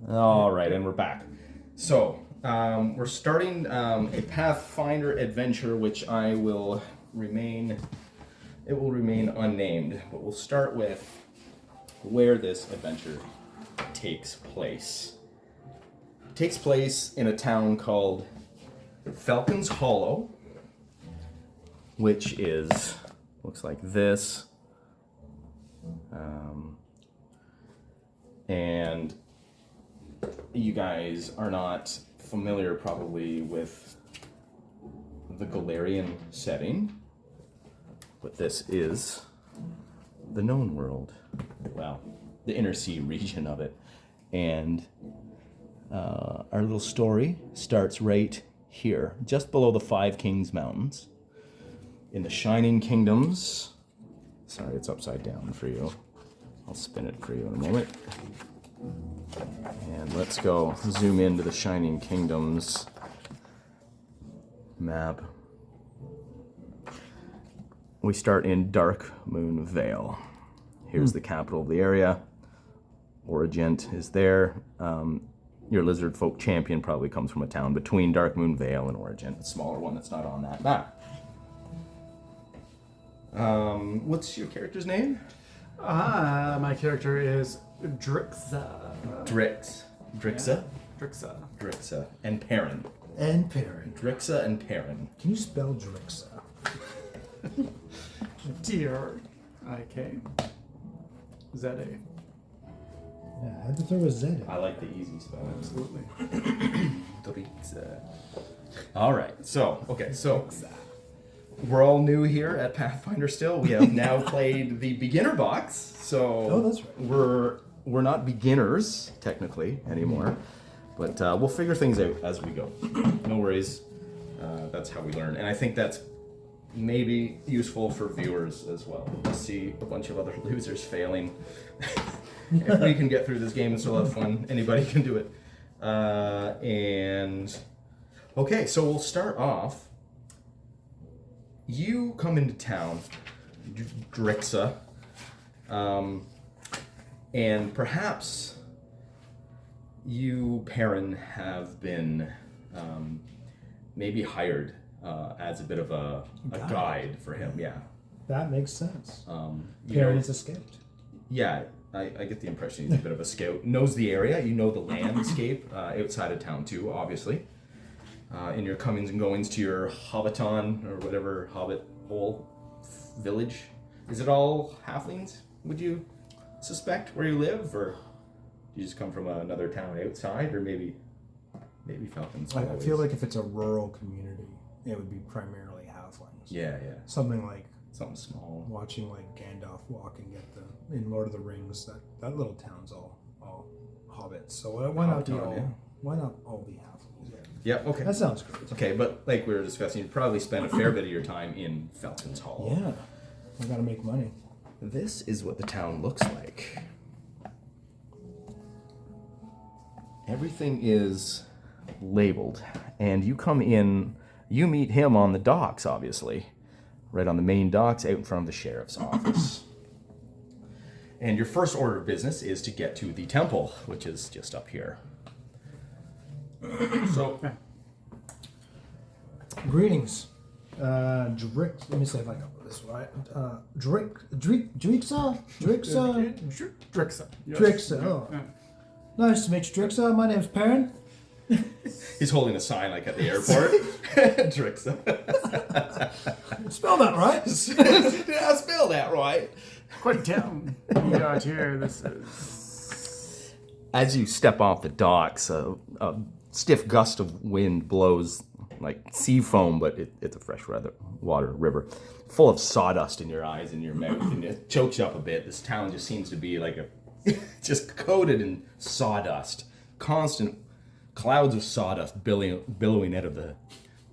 All right, and we're back. So, we're starting a Pathfinder adventure, which it will remain unnamed, but we'll start with where this adventure takes place. It takes place in a town called Falcon's Hollow, which looks like this. And you guys are not familiar probably with the Galarian setting, but this is the known world. Well, the inner sea region of it. And our little story starts right here, just below the Five Kings Mountains, in the Shining Kingdoms. Sorry, it's upside down for you. I'll spin it for you in a moment. And let's go zoom into the Shining Kingdoms map. We start in Dark Moon Vale. Here's the capital of the area. Origent is there. Your lizard folk champion probably comes from a town between Dark Moon Vale and Origent, a smaller one that's not on that map. What's your character's name? My character is Drixa. Drixa? Drixa. Drixa. And Perrin. And Perrin. Drixa and Perrin. Can you spell Drixa? D-R-I-K. Z-A. Yeah, I had to throw a Z in. I like the easy spelling. Absolutely. Drixa. All right. So we're all new here at Pathfinder still. We have now played the beginner box. So that's right. We're not beginners technically anymore, but we'll figure things out as we go. No worries. That's how we learn, and I think that's maybe useful for viewers as well. To see a bunch of other losers failing. If we can get through this game and still have fun, anybody can do it. And okay, so we'll start off. You come into town, Drixa, and perhaps you, Perrin, have been maybe hired as a bit of a guide for him. Yeah. That makes sense. You Perrin know, is a scout. yeah, I get the impression he's a bit of a scout. Knows the area. You know the landscape outside of town too, obviously. In your comings and goings to your Hobbiton or whatever Hobbit hole village. Is it all halflings, would you suspect, where you live? Or do you just come from another town outside? Or maybe Falcons? I feel like if it's a rural community, it would be primarily halflings. Yeah. Something like Something small. watching like Gandalf walking in Lord of the Rings. That little town's all hobbits. So why not all be halflings? Yeah, okay. That sounds great. Okay, but like we were discussing, you probably spend a fair bit of your time in Falcon's Hall. Yeah, I gotta make money. This is what the town looks like. Everything is labeled, and you come in, you meet him on the docks, obviously. Right on the main docks, out in front of the sheriff's office. And your first order of business is to get to the temple, which is just up here. So, Greetings, Drix. Let me see if I got this right. Drixa. Oh, nice to meet you, Drixa. My name's Perrin. he's holding a sign like at the airport. Drixa. Spell that right. Did I spell that right? Quick down. We got here. This is. As you step off the docks, a stiff gust of wind blows like sea foam, but it's a fresh water river, full of sawdust in your eyes and your mouth, and it chokes you up a bit. This town just seems to be like just coated in sawdust, constant clouds of sawdust billowing out of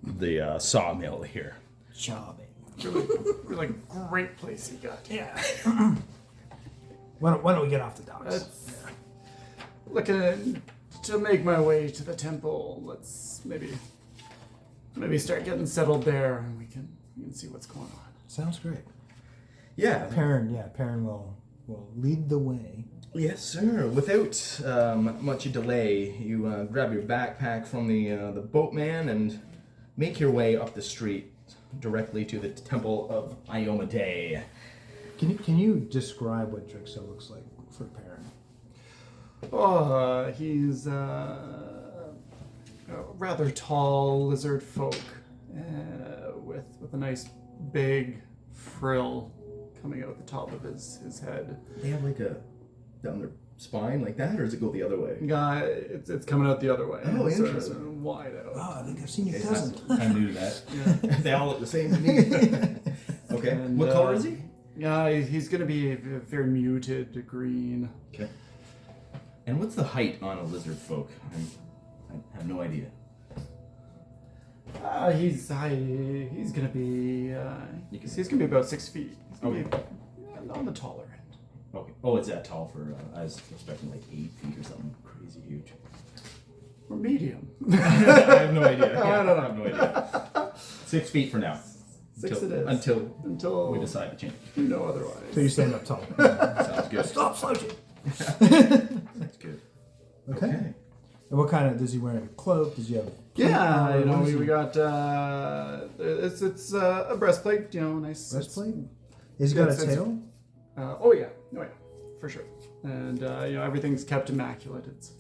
the sawmill here. Charming. Really great place you got. Yeah. Why don't we get off the docks? Looking to make my way to the temple. Let's maybe start getting settled there, and we can see what's going on. Sounds great. Yeah. Perrin will lead the way. Yes, sir. Without much delay, you grab your backpack from the boatman and make your way up the street directly to the Temple of Iomade. Can you describe what Drixo looks like for Perrin? Oh, he's a rather tall lizard folk with a nice big frill coming out the top of his head. They have like a down their spine like that, or does it go the other way? Guy, it's coming out the other way. Oh, so interesting. Sort of wide out. Oh, I think I've seen your Okay, cousin. I'm kind of new to that. Yeah. They all look the same to me. Okay. And, What color is he? Yeah, he's gonna be very muted green. Okay. And what's the height on a lizard folk? I have no idea. He's gonna be he's gonna be about 6 feet. He's gonna be on the taller end. Okay. Oh, it's that tall for, I was expecting like 8 feet or something crazy huge. Or medium. I have no idea. Yeah, I don't know. I have no idea. 6 feet for now. 6 it is. Until we decide to change. No otherwise. So you stand up tall. Sounds good. Stop slouching. That's good. Okay. And what kind of, does he wear a cloak? Does he have? Yeah, you know, What is we he- got it's a breastplate, you know, nice breastplate. Has he got a it's- tail? Oh yeah, for sure. And you know, everything's kept immaculate. It's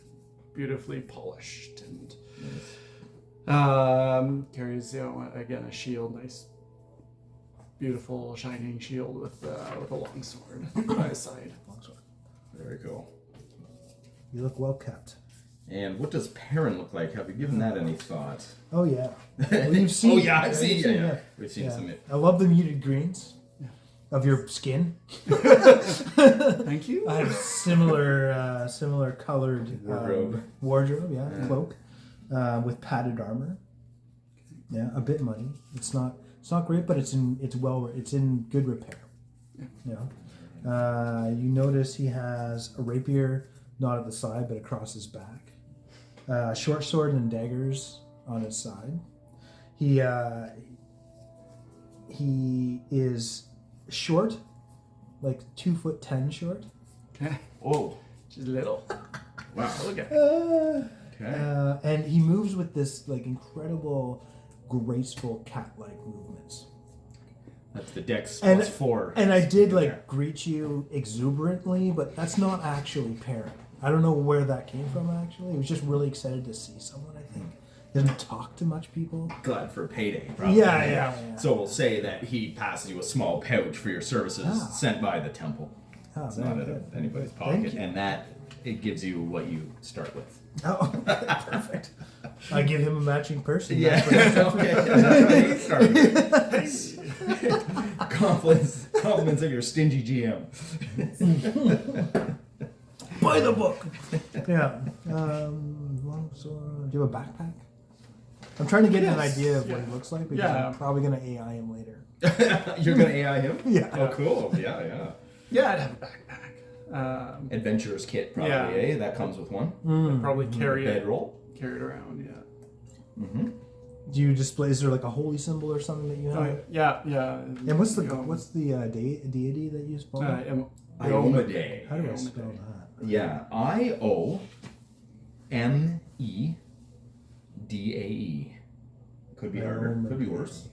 beautifully polished and carries, you know, again a shield, nice, beautiful shining shield with a long sword by his side. Longsword. Very cool. You look well kept. And what does Perrin look like? Have you given that any thought? Oh yeah. Well, you've seen. Oh yeah, I've seen. you've Yeah. We've seen Yeah. some. I love the muted greens of your skin. Thank you. I have similar colored Wardrobe. Wardrobe, yeah. Cloak, with padded armor. Yeah, a bit muddy. It's not great, but it's in good repair. Yeah. You notice he has a rapier not at the side but across his back. Short sword and daggers on his side. He is short, like 2'10" short. Oh, She's little. wow. Look at Okay. And he moves with this like incredible, graceful cat-like movements. That's the dex And- plus 4. And I did like Yeah. greet you exuberantly, but that's not actually Perrin. I don't know where that came from. Actually, he was just really excited to see someone. I think doesn't talk to much people. Glad for payday, probably. Yeah. So we'll say that he passes you a small pouch for your services Ah. sent by the temple. Oh, It's very not out good. of anybody's Thank pocket, you. and that it gives you what you start with. Oh, perfect. I give him a matching person. Yeah. That's what- Okay. That's how you start with. Compliments of your stingy GM. Buy the book. Yeah. Long-sword. Do you have a backpack? I'm trying to get an Yes. idea of what Yeah. he looks like because Yeah. I'm probably gonna AI him later. You're gonna AI him? Yeah. Oh, cool. Yeah. Yeah, I'd have a backpack. Adventurer's kit, probably. Yeah. Eh? That comes with one. I'd probably carry it Bedroll. around. Yeah. Mm-hmm. Do you display? Is there like a holy symbol or something that you have? Oh, yeah. And what's the You know, deity that you spell? Iomade. How do I Iomade. spell that? Yeah, Iomadae. Could be harder. Could be worse.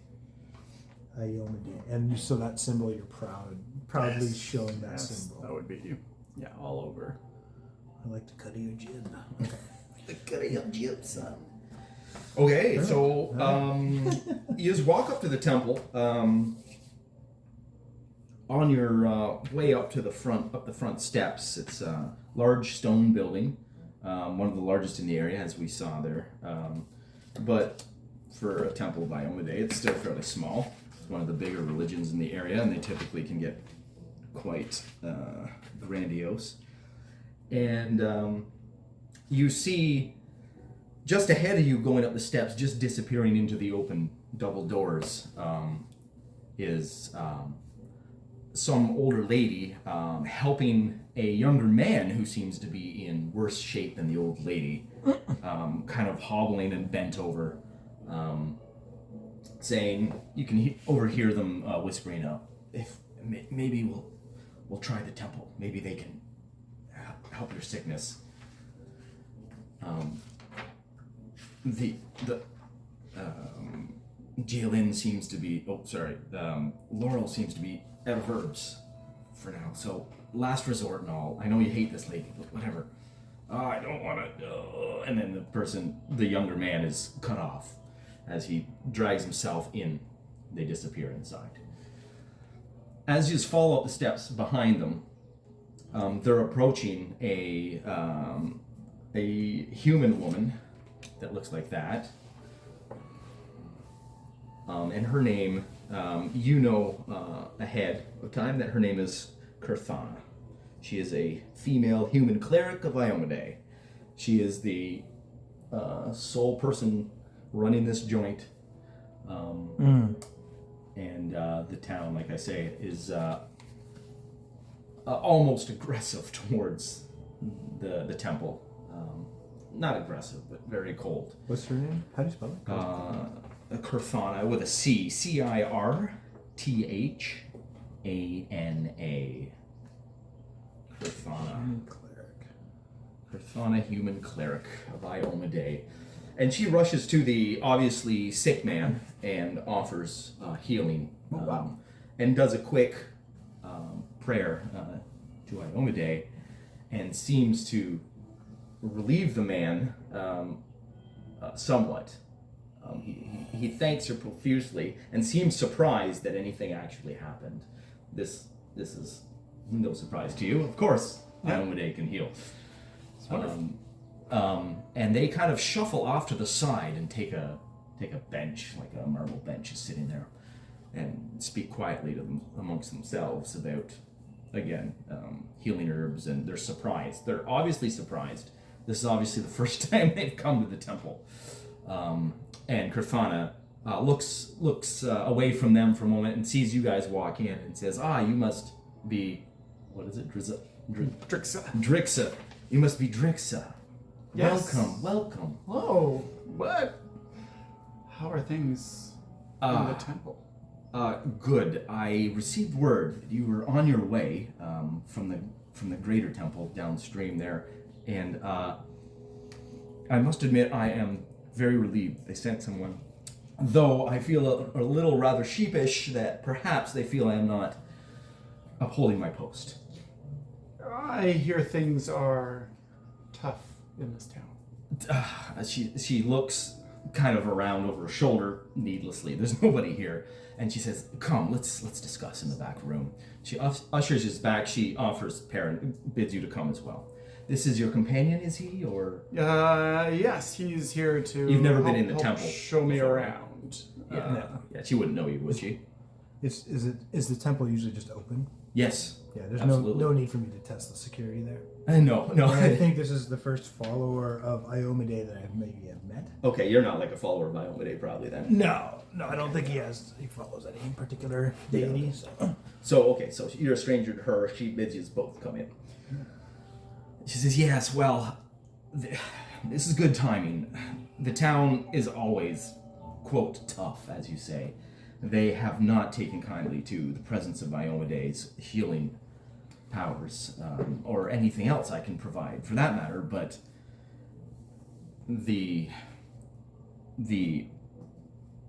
Iomade. And so that symbol, you're proudly Yes. showing that Yes, symbol. that would be, yeah, all over. I like the cut of your jib. The cut of your jib, son. Okay, so you just walk up to the temple. On your way up to the front steps, it's a large stone building, one of the largest in the area, as we saw there. But for a temple of Iomade, it's still fairly small. It's one of the bigger religions in the area, and they typically can get quite grandiose. And you see, just ahead of you, going up the steps, just disappearing into the open double doors, is some older lady helping a younger man who seems to be in worse shape than the old lady, kind of hobbling and bent over, saying, you can overhear them whispering, if maybe we'll try the temple. Maybe they can help your sickness. The Jalen seems to be. Laurel seems to be out of herbs for now. So last resort and all. I know you hate this lady, but whatever. I don't want to. And then the younger man, is cut off as he drags himself in. They disappear inside. As you just follow up the steps behind them, they're approaching a human woman that looks like that. And her name, ahead of time that her name is Kurthana. She is a female human cleric of Iomade. She is the sole person running this joint. And the town, like I say, is almost aggressive towards the temple. Not aggressive, but very cold. What's her name? How do you spell it? Kurthana with a C. Cirthana. Kurthana. Kurthana, human cleric of Iomade. And she rushes to the obviously sick man and offers healing. And does a quick prayer to Iomade and seems to relieve the man somewhat. He thanks her profusely and seems surprised that anything actually happened. This is no surprise to you. Of course, Iomade can heal. And they kind of shuffle off to the side and take a bench, like a marble bench is sitting there, and speak quietly to them amongst themselves about, again, healing herbs, and they're surprised. They're obviously surprised. This is obviously the first time they've come to the temple. And Kurthana looks away from them for a moment and sees you guys walk in and says, you must be, what is it? Drixa. Drixa. You must be Drixa. Yes. Welcome. Whoa, what? How are things in the temple? Good. I received word that you were on your way from the greater temple downstream there, and I must admit I am very relieved they sent someone, though I feel a little rather sheepish that perhaps they feel I am not upholding my post. I hear things are tough in this town. She looks kind of around over her shoulder needlessly. There's nobody here. And she says, come, let's discuss in the back room. She ushers us back. She offers Perrin, bids you to come as well. This is your companion, is he, or? Yes, he's here to You've never been in the temple show me before. Around. Yeah, she wouldn't know you, would she? Is the temple usually just open? Yes. Yeah, there's absolutely. no need for me to test the security there. No. And I think this is the first follower of Iomade that I maybe have met. Okay, you're not like a follower of Iomade probably then. No, I don't think he follows any particular deity. Yeah. So you're a stranger to her. She bids you both come in. She says, yes, well, this is good timing. The town is always, quote, tough, as you say. They have not taken kindly to the presence of Iomade's healing powers, or anything else I can provide, for that matter, but the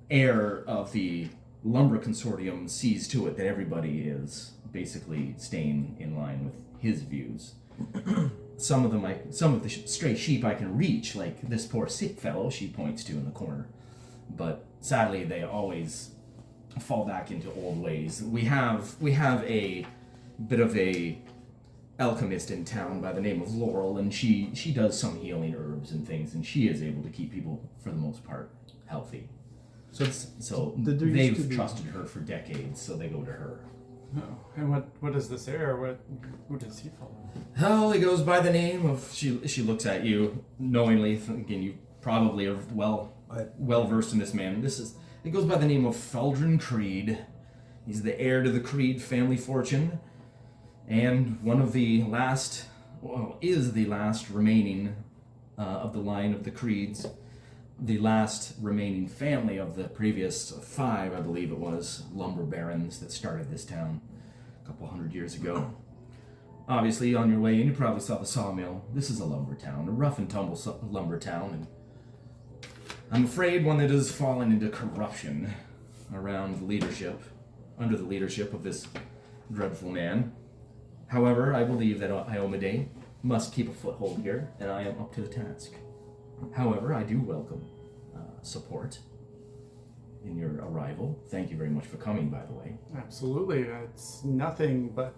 heir of the lumber consortium sees to it that everybody is basically staying in line with his views. Some of the stray sheep I can reach, like this poor sick fellow she points to in the corner, but sadly they always fall back into old ways. We have a bit of a alchemist in town by the name of Laurel, and she does some healing herbs and things, and she is able to keep people for the most part healthy. So they've trusted her for decades, so they go to her. Oh, and what is this heir? Who does he follow? Oh, he goes by the name of. She looks at you knowingly. Again, you probably are well versed in this man. It goes by the name of Feldrin Creed. He's the heir to the Creed family fortune, and is the last remaining of the line of the Creeds, the last remaining family of the previous 5, I believe it was, lumber barons that started this town a couple hundred years ago. obviously, on your way in, you probably saw the sawmill. This is a lumber town, a rough and tumble lumber town, and I'm afraid one that has fallen into corruption around the leadership, under the leadership of this dreadful man. However, I believe that Iomade must keep a foothold here, and I am up to the task. However, I do welcome support in your arrival. Thank you very much for coming, by the way. Absolutely. It's nothing but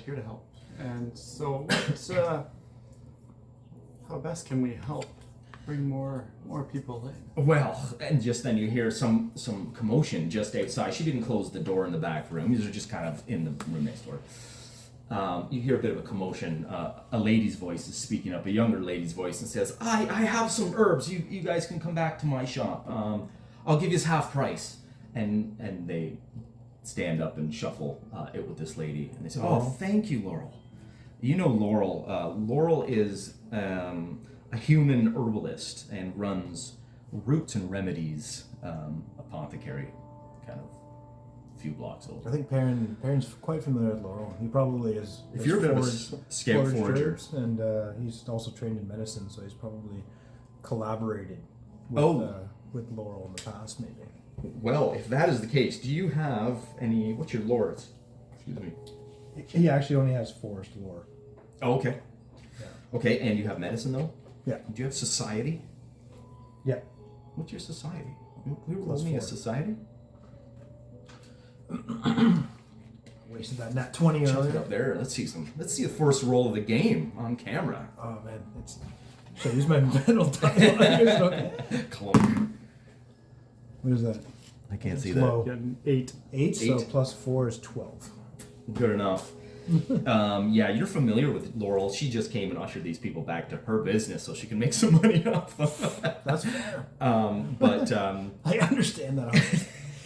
here to help. And so, how best can we help bring more people in? Well, and just then you hear some commotion just outside. She didn't close the door in the back room. These are just kind of in the room next door. You hear a bit of a commotion. A lady's voice is speaking up, a younger lady's voice, and says, I have some herbs. You guys can come back to my shop. I'll give you half price. And they stand up and shuffle it with this lady. And they say, oh, thank you, Laurel. You know Laurel. Laurel is a human herbalist and runs Roots and Remedies apothecary, kind of a few blocks over. I think Perrin's quite familiar with Laurel. He probably is. If you're a bit of a scout forager. And he's also trained in medicine, so he's probably collaborated with Laurel in the past, maybe. Well, if that is the case, do you have any... What's your lore? Excuse me. He actually only has forest lore. Oh, okay. Yeah. Okay, and you have medicine, though? Yeah. Do you have society? Yeah. What's your society? We were Plus rolling a 4. society? Wasted that nat 20 Chuck it earlier. up there. Let's see the first roll of the game on camera. Oh man, should I use my mental dialogue? Okay. Clunk. What is that? I can't see Low. Get an 8. 8, so Eight. plus 4 is 12. that. Good enough. Yeah, you're familiar with Laurel. She just came and ushered these people back to her business so she can make some money off them. That's fair. But I understand that.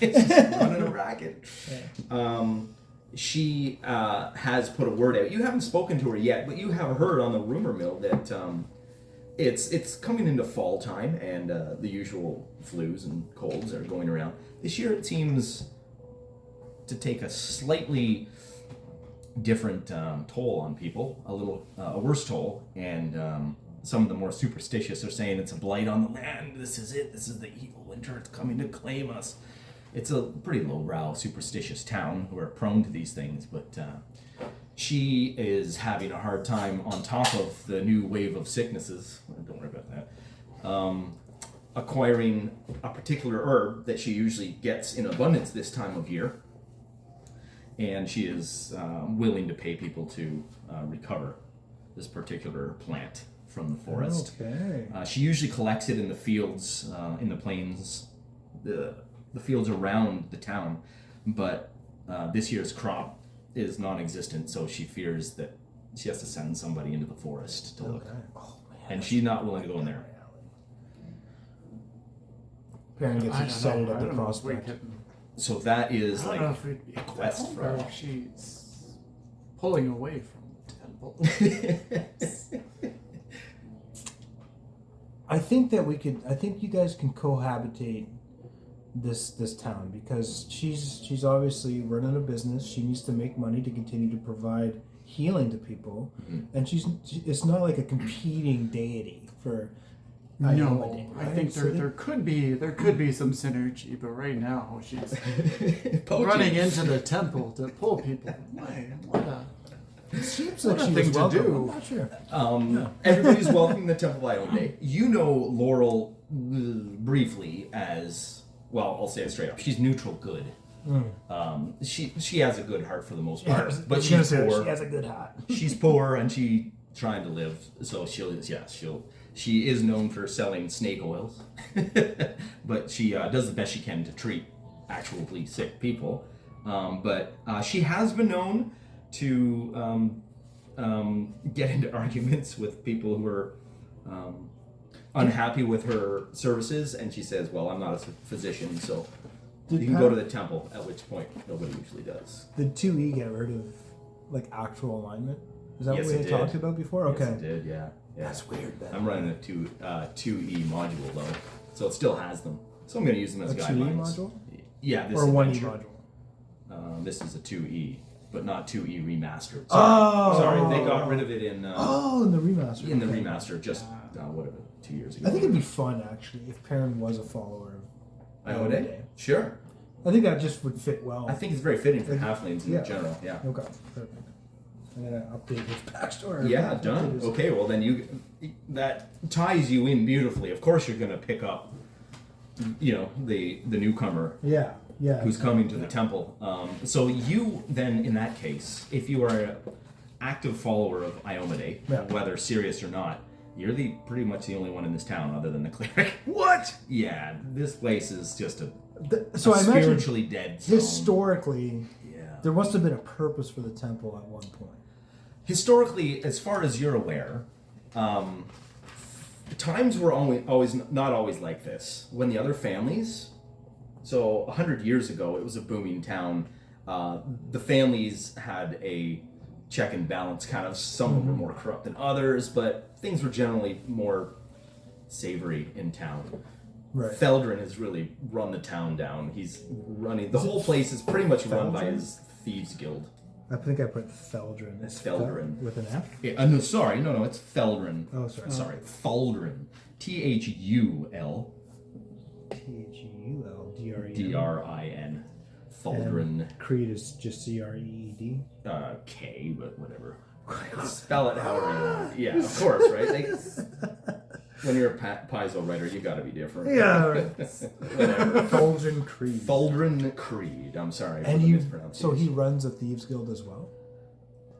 it's just running a racket. She has put a word out. You haven't spoken to her yet, but you have heard on the rumor mill that it's coming into fall time, and the usual flus and colds are going around. This year it seems to take a slightly different toll on people, a worse toll, and some of the more superstitious are saying it's a blight on the land. This is it. This is the evil winter. It's coming to claim us. It's a pretty lowbrow, superstitious town who are prone to these things, but she is having a hard time on top of the new wave of sicknesses. Don't worry about that. Acquiring a particular herb that she usually gets in abundance this time of year, and she is willing to pay people to recover this particular plant from the forest. Okay. She usually collects it in the fields, in the plains, the fields around the town, but this year's crop is non-existent, so she fears that she has to send somebody into the forest to look. Okay. Oh, man, And she's not willing to go in there. Perrin gets excited at the I don't know if we prospect. can- So that is I don't like know if we'd be a quest able, for or her. if she's pulling away from the temple. I think you guys can cohabitate this town, because she's obviously running a business. She needs to make money to continue to provide healing to people, and it's not like a competing deity for No, Iomade, I right? think So there could be some synergy, but right now she's Poaching. running into the temple to pull people. it seems what like a she thing was to welcome. do. I'm not sure. Everybody's welcoming the Temple of Iomade. You know Laurel briefly as, well, I'll say it straight up. She's neutral good. She has a good heart for the most part, but she's poor. She has a good heart. She's poor and she trying to live, so she is known for selling snake oils, but she does the best she can to treat actually sick people. But she has been known to get into arguments with people who are unhappy with her services, and she says, well, I'm not a physician, so you can go to the temple, at which point nobody usually does. Did 2E get rid of like actual alignment? Is that Yes, what we it had did. talked about before? Okay. Yes, it did, yeah. That's weird then. I'm running a 2E module though, so it still has them. So I'm going to use them as A 2E guidelines. module? Yeah, this Or a 1E adventure. module? This is a 2E. but not 2E remastered. Oh! Sorry, they got rid of it in in the remaster. in the Okay. remaster just whatever 2 years ago. I think it'd be fun actually if Perrin was a follower of Ione? Sure. I think that just would fit well. I think it's very fitting for halflings in Yeah. general. Yeah. Okay, perfect. I'm gonna update his backstory. Yeah, done. Okay, well then that ties you in beautifully. Of course, you're gonna pick up, the newcomer Yeah, yeah. who's coming to the temple. So you then, in that case, if you are an active follower of Iomade, Yeah. whether serious or not, you're pretty much the only one in this town other than the cleric. What? Yeah, this place is just So I imagine spiritually dead zone. historically, Yeah. there must have been a purpose for the temple at one point. Historically, as far as you're aware, times were always not always like this. When the other families, so 100 years ago, it was a booming town. The families had a check and balance, kind of. Some of them were more corrupt than others, but things were generally more savory in town. Right. Feldrin has really run the town down. He's running the whole place is pretty much run by his thieves guild. I think I put Feldrin. It's Feldrin. With an F? Yeah, no, it's Feldrin. Oh, sorry. Sorry, Feldrin. Thul Thul Drin. Feldrin. Creed is just Creed. K, but whatever. Spell it however you want. Yeah, of course, right? When you're a Paizo writer, you gotta be different. Yeah, right. Whatever. Feldrin Creed. Feldrin Creed. I'm sorry for And the he, mispronunciation. so he runs a thieves guild as well.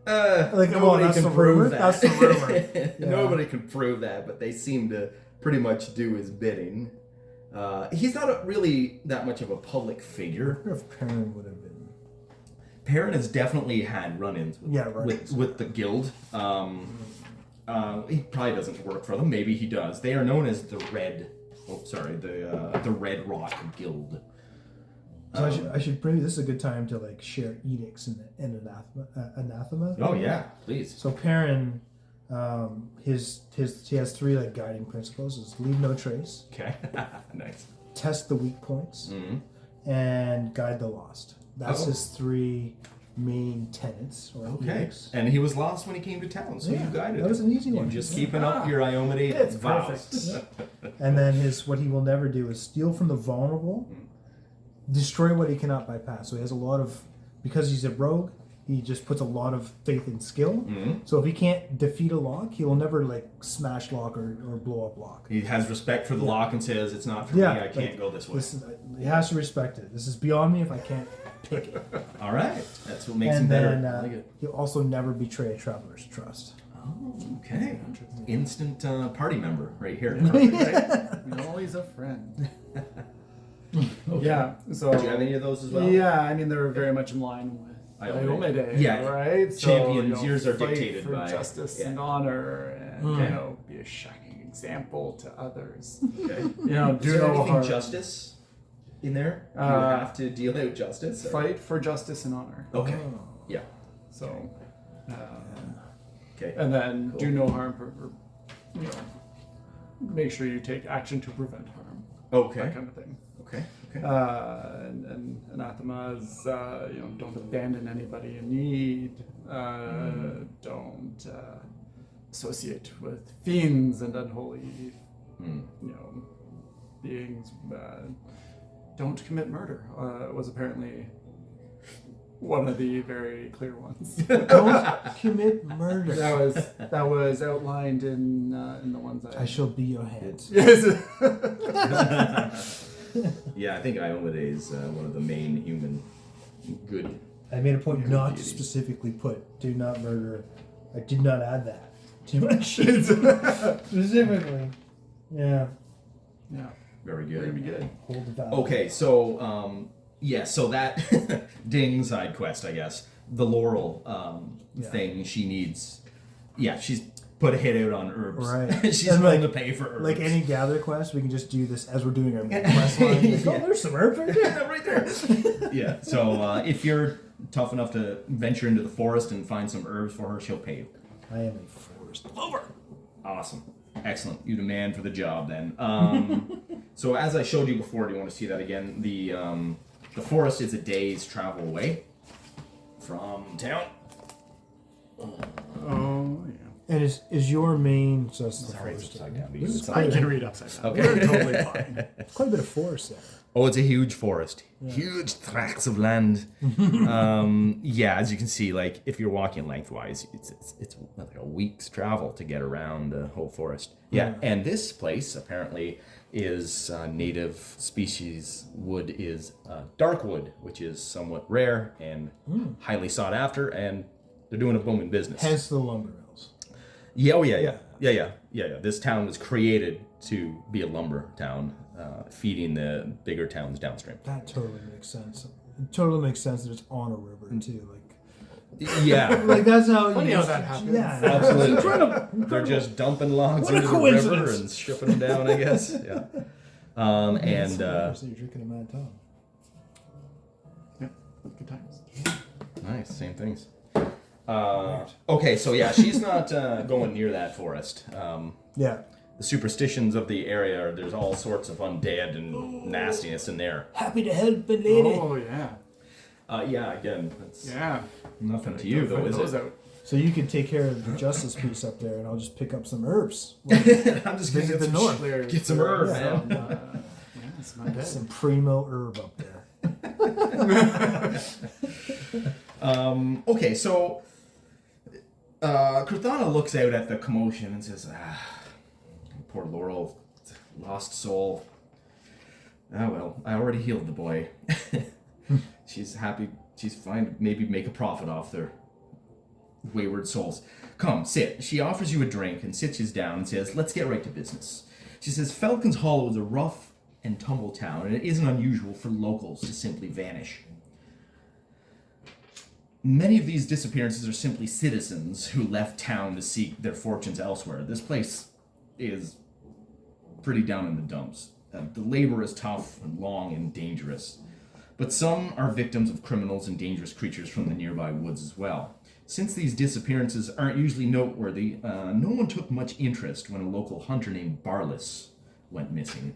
Nobody that's can the prove rumor? that. That's the rumor. Yeah. Nobody can prove that, but they seem to pretty much do his bidding. He's not really that much of a public I figure. wonder if Perrin would have been. Perrin has definitely had run-ins with the guild. He probably doesn't work for them. Maybe he does. They are known as the Red Rock Guild. So I should maybe this is a good time to share edicts and anathema. Oh yeah, please. So Perrin, he has 3 guiding principles: is leave no trace, Okay, nice. test the weak points, Mm-hmm. and guide the lost. That's Oh. his 3 main tenets or Okay, edicts. and he was lost when he came to town, so Yeah, you guided that was him. an easy You're one. just Yeah. keeping up your Iomade It's vows. And then what he will never do is steal from the vulnerable, destroy what he cannot bypass. So he has a lot of, because he's a rogue, he just puts a lot of faith in skill. Mhm. So if he can't defeat a lock, he will never smash lock or blow up lock. He has respect for the lock and says, "It's not for me. I can't go this way." He has to respect it. This is beyond me if I can't pick it. All right, that's what makes him And better. then I like it. he'll also never betray a traveler's trust. Oh, okay. Instant party member right here. Always a friend. Okay. Yeah. So. Do you have any of those as well? Yeah, I mean they were very much in line with Iomade, Yeah. right? So, Champions, yours are fight dictated for by justice yeah. and honor, and Okay. be a shining example to others. Okay. Do Is there no anything harm. justice in there? Do you have to deal out justice? or- Fight for justice and honor. Okay. Oh. Yeah. So, Okay. and then Cool. do no harm for make sure you take action to prevent harm. Okay. That kind of thing. Okay. Okay. And anathema is don't abandon anybody in need. Don't associate with fiends and unholy beings. Don't commit murder. Was apparently one of the very clear ones. Don't commit murder. that was outlined in the ones I shall be your hands. Yes. Yeah, I think Iomade is one of the main human good. I made a point not to deities. specifically put "do not murder." I did not add that to my sheet specifically. Yeah. Yeah. Very good. Very good. Hold the value. Okay, so so that ding side quest, I guess, the Laurel thing she needs. Yeah, she's put a hit out on herbs. Right. She's And willing to pay for herbs. Like any gather quest, we can just do this as we're doing our main quest line. Like, Yeah. oh, there's some herbs right there. Yeah, right there. Yeah. So if you're tough enough to venture into the forest and find some herbs for her, she'll pay you. I am a forest lover. Awesome. Excellent. You demand for the job then. So as I showed you before, do you want to see that again? The forest is a day's travel away from town. Oh, yeah. And is your main just the Sorry, it's forest? upside down. This because is it's quite, I can read upside down. Okay. We're totally fine. quite a bit of forest there. Oh, it's a huge forest. Huge tracts of land. Yeah, as you can see, like if you're walking lengthwise, it's like a week's travel to get around the whole forest. Yeah, and this place apparently is native species wood is dark wood, which is somewhat rare and highly sought after, and they're doing a booming business. Hence the lumber mills. Yeah, oh yeah. This town was created to be a lumber town, feeding the bigger towns downstream. That totally makes sense. It totally makes sense that it's on a river too. Yeah, Like that's how. Funny you how just- that happens. Yeah, absolutely. They're just dumping logs What a into the river coincidence. and shipping them down, I guess. Yeah. And so you're drinking a Mad Tom. Yeah, good times. nice, same things. Okay, so yeah, she's not going near that forest. Yeah. The superstitions of the area, there's all sorts of undead and nastiness in there. Happy to help, a lady. Oh, yeah. Yeah, again, that's Yeah. nothing to you, though, Find is those it? out. So you can take care of the justice piece up there, and I'll just pick up some herbs. I'm just gonna Visit get the north. Get some herbs, Yeah. man. Yeah, it's not dead. Some primo herb up there. Okay, so Cortana looks out at the commotion and says, poor Laurel, lost soul. Ah, well, I already healed the boy. She's happy, she's fine, maybe make a profit off their wayward souls. Come, sit. She offers you a drink and sits you down and says, let's get right to business. She says, Falcon's Hollow is a rough and tumble town, and it isn't unusual for locals to simply vanish. Many of these disappearances are simply citizens who left town to seek their fortunes elsewhere. This place is pretty down in the dumps. The labor is tough and long and dangerous. But some are victims of criminals and dangerous creatures from the nearby woods as well. Since these disappearances aren't usually noteworthy, no one took much interest when a local hunter named Barlas went missing.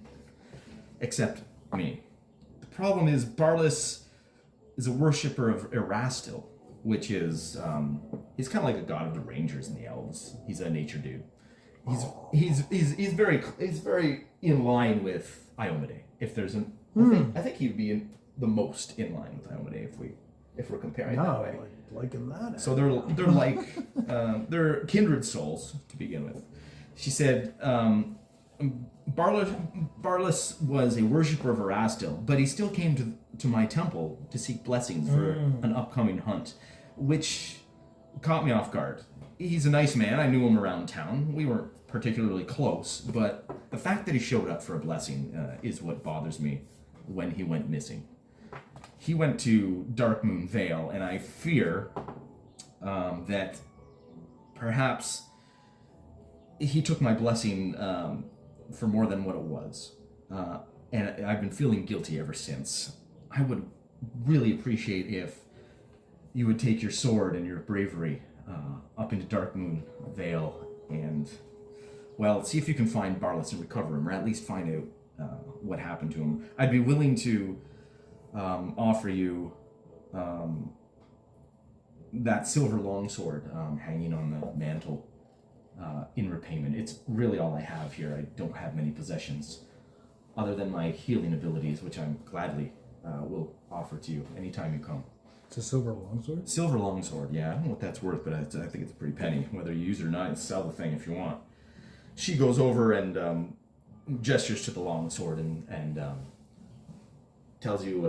Except me. The problem is Barlas is a worshipper of Erastil, which is, he's kind of like a god of the rangers and the elves. He's a nature dude. He's very in line with Iomade. If there's an, I think he'd be the most in line with Iomade if we're comparing that way. Liking that. So they're like they're kindred souls to begin with. She said Barlas was a worshipper of Erastil, but he still came to my temple to seek blessings for an upcoming hunt, which caught me off guard. He's a nice man. I knew him around town. We weren't particularly close, but the fact that he showed up for a blessing is what bothers me when he went missing. He went to Darkmoon Vale, and I fear that perhaps he took my blessing for more than what it was. And I've been feeling guilty ever since. I would really appreciate if you would take your sword and your bravery up into Darkmoon Vale and, well, see if you can find Barlas and recover him, or at least find out what happened to him. I'd be willing to offer you that silver longsword hanging on the mantle in repayment. It's really all I have here. I don't have many possessions other than my healing abilities, which I'm gladly will offer to you anytime you come. It's a silver longsword? Silver longsword, yeah. I don't know what that's worth, but I think it's a pretty penny. Whether you use it or not, sell the thing if you want. She goes over and gestures to the longsword and tells you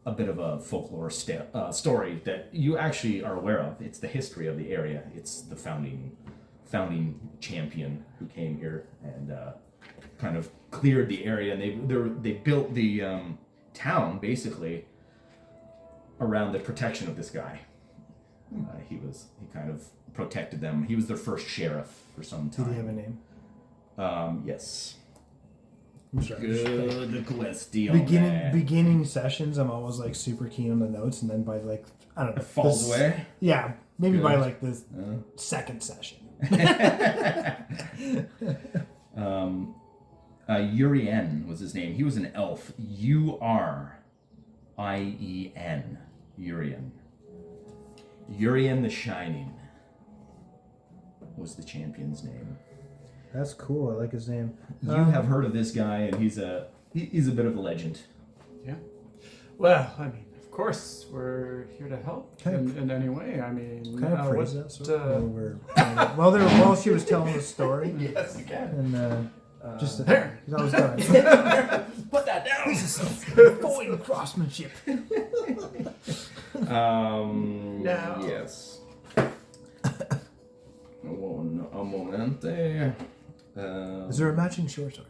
a bit of a folklore story that you actually are aware of. It's the history of the area. It's the founding champion who came here and kind of cleared the area. And they built the town basically around the protection of this guy. He kind of protected them. He was their first sheriff for some time. Did he have a name? Yes. I'm sorry. Good question. Beginning sessions, I'm always like super keen on the notes, and then by like I don't know, It falls away. Yeah, maybe by Good. like the second session. Urien was his name. He was an elf. Urien. Urien. Urian the Shining was the champion's name. That's cool. I like his name. You have heard of this guy, and he's a bit of a legend. Yeah. Well, I mean, of course, we're here to help Kind of- in any way. I mean, Kind of phrase what, that sort of. While she was telling the story, Yes, you can. and just there. That was done. Put that down. Fine craftsmanship. Now. Yes. Un momente. Is there a matching short sword?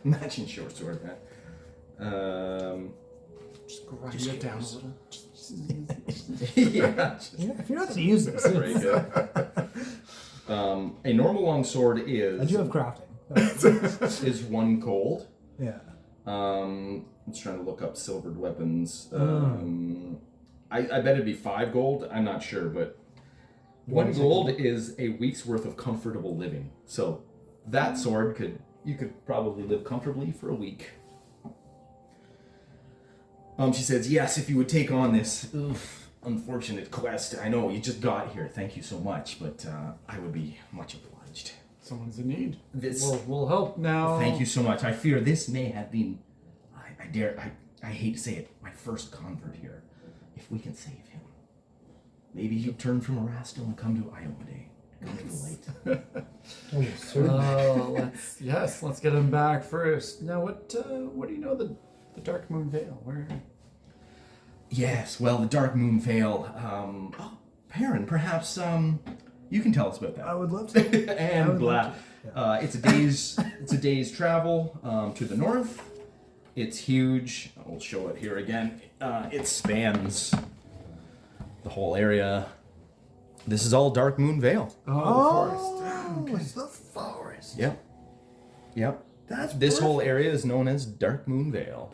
Matching short sword, man. Just grind it down a little. Yeah. Yeah, if you're not going to use this. Very good. A normal long sword is. I do have crafting. Is 1 gold. Yeah. I'm just trying to look up silvered weapons. I bet it'd be 5 gold. I'm not sure, but 1 gold is a week's worth of comfortable living. So that sword you could probably live comfortably for a week. She says, yes, if you would take on this unfortunate quest. I know you just got here. Thank you so much, but I would be much obliged. Someone's in need. This. We'll help now. Thank you so much. I fear this may have been, I hate to say it, my first convert here. If we can save him, maybe he'll turn from Erastil and come to Iomade. Come to the light. Let's get him back first. Now, what do you know the Dark Moon Vale? Where? Yes, well, the Dark Moon Vale. Perrin, perhaps you can tell us about that. I would love to. And blah. It's a day's travel to the north. It's huge. I'll show it here again. It spans the whole area. This is all Dark Moon Vale. Oh, the forest. It's the forest. Yep. That's This whole area is known as Dark Moon Vale.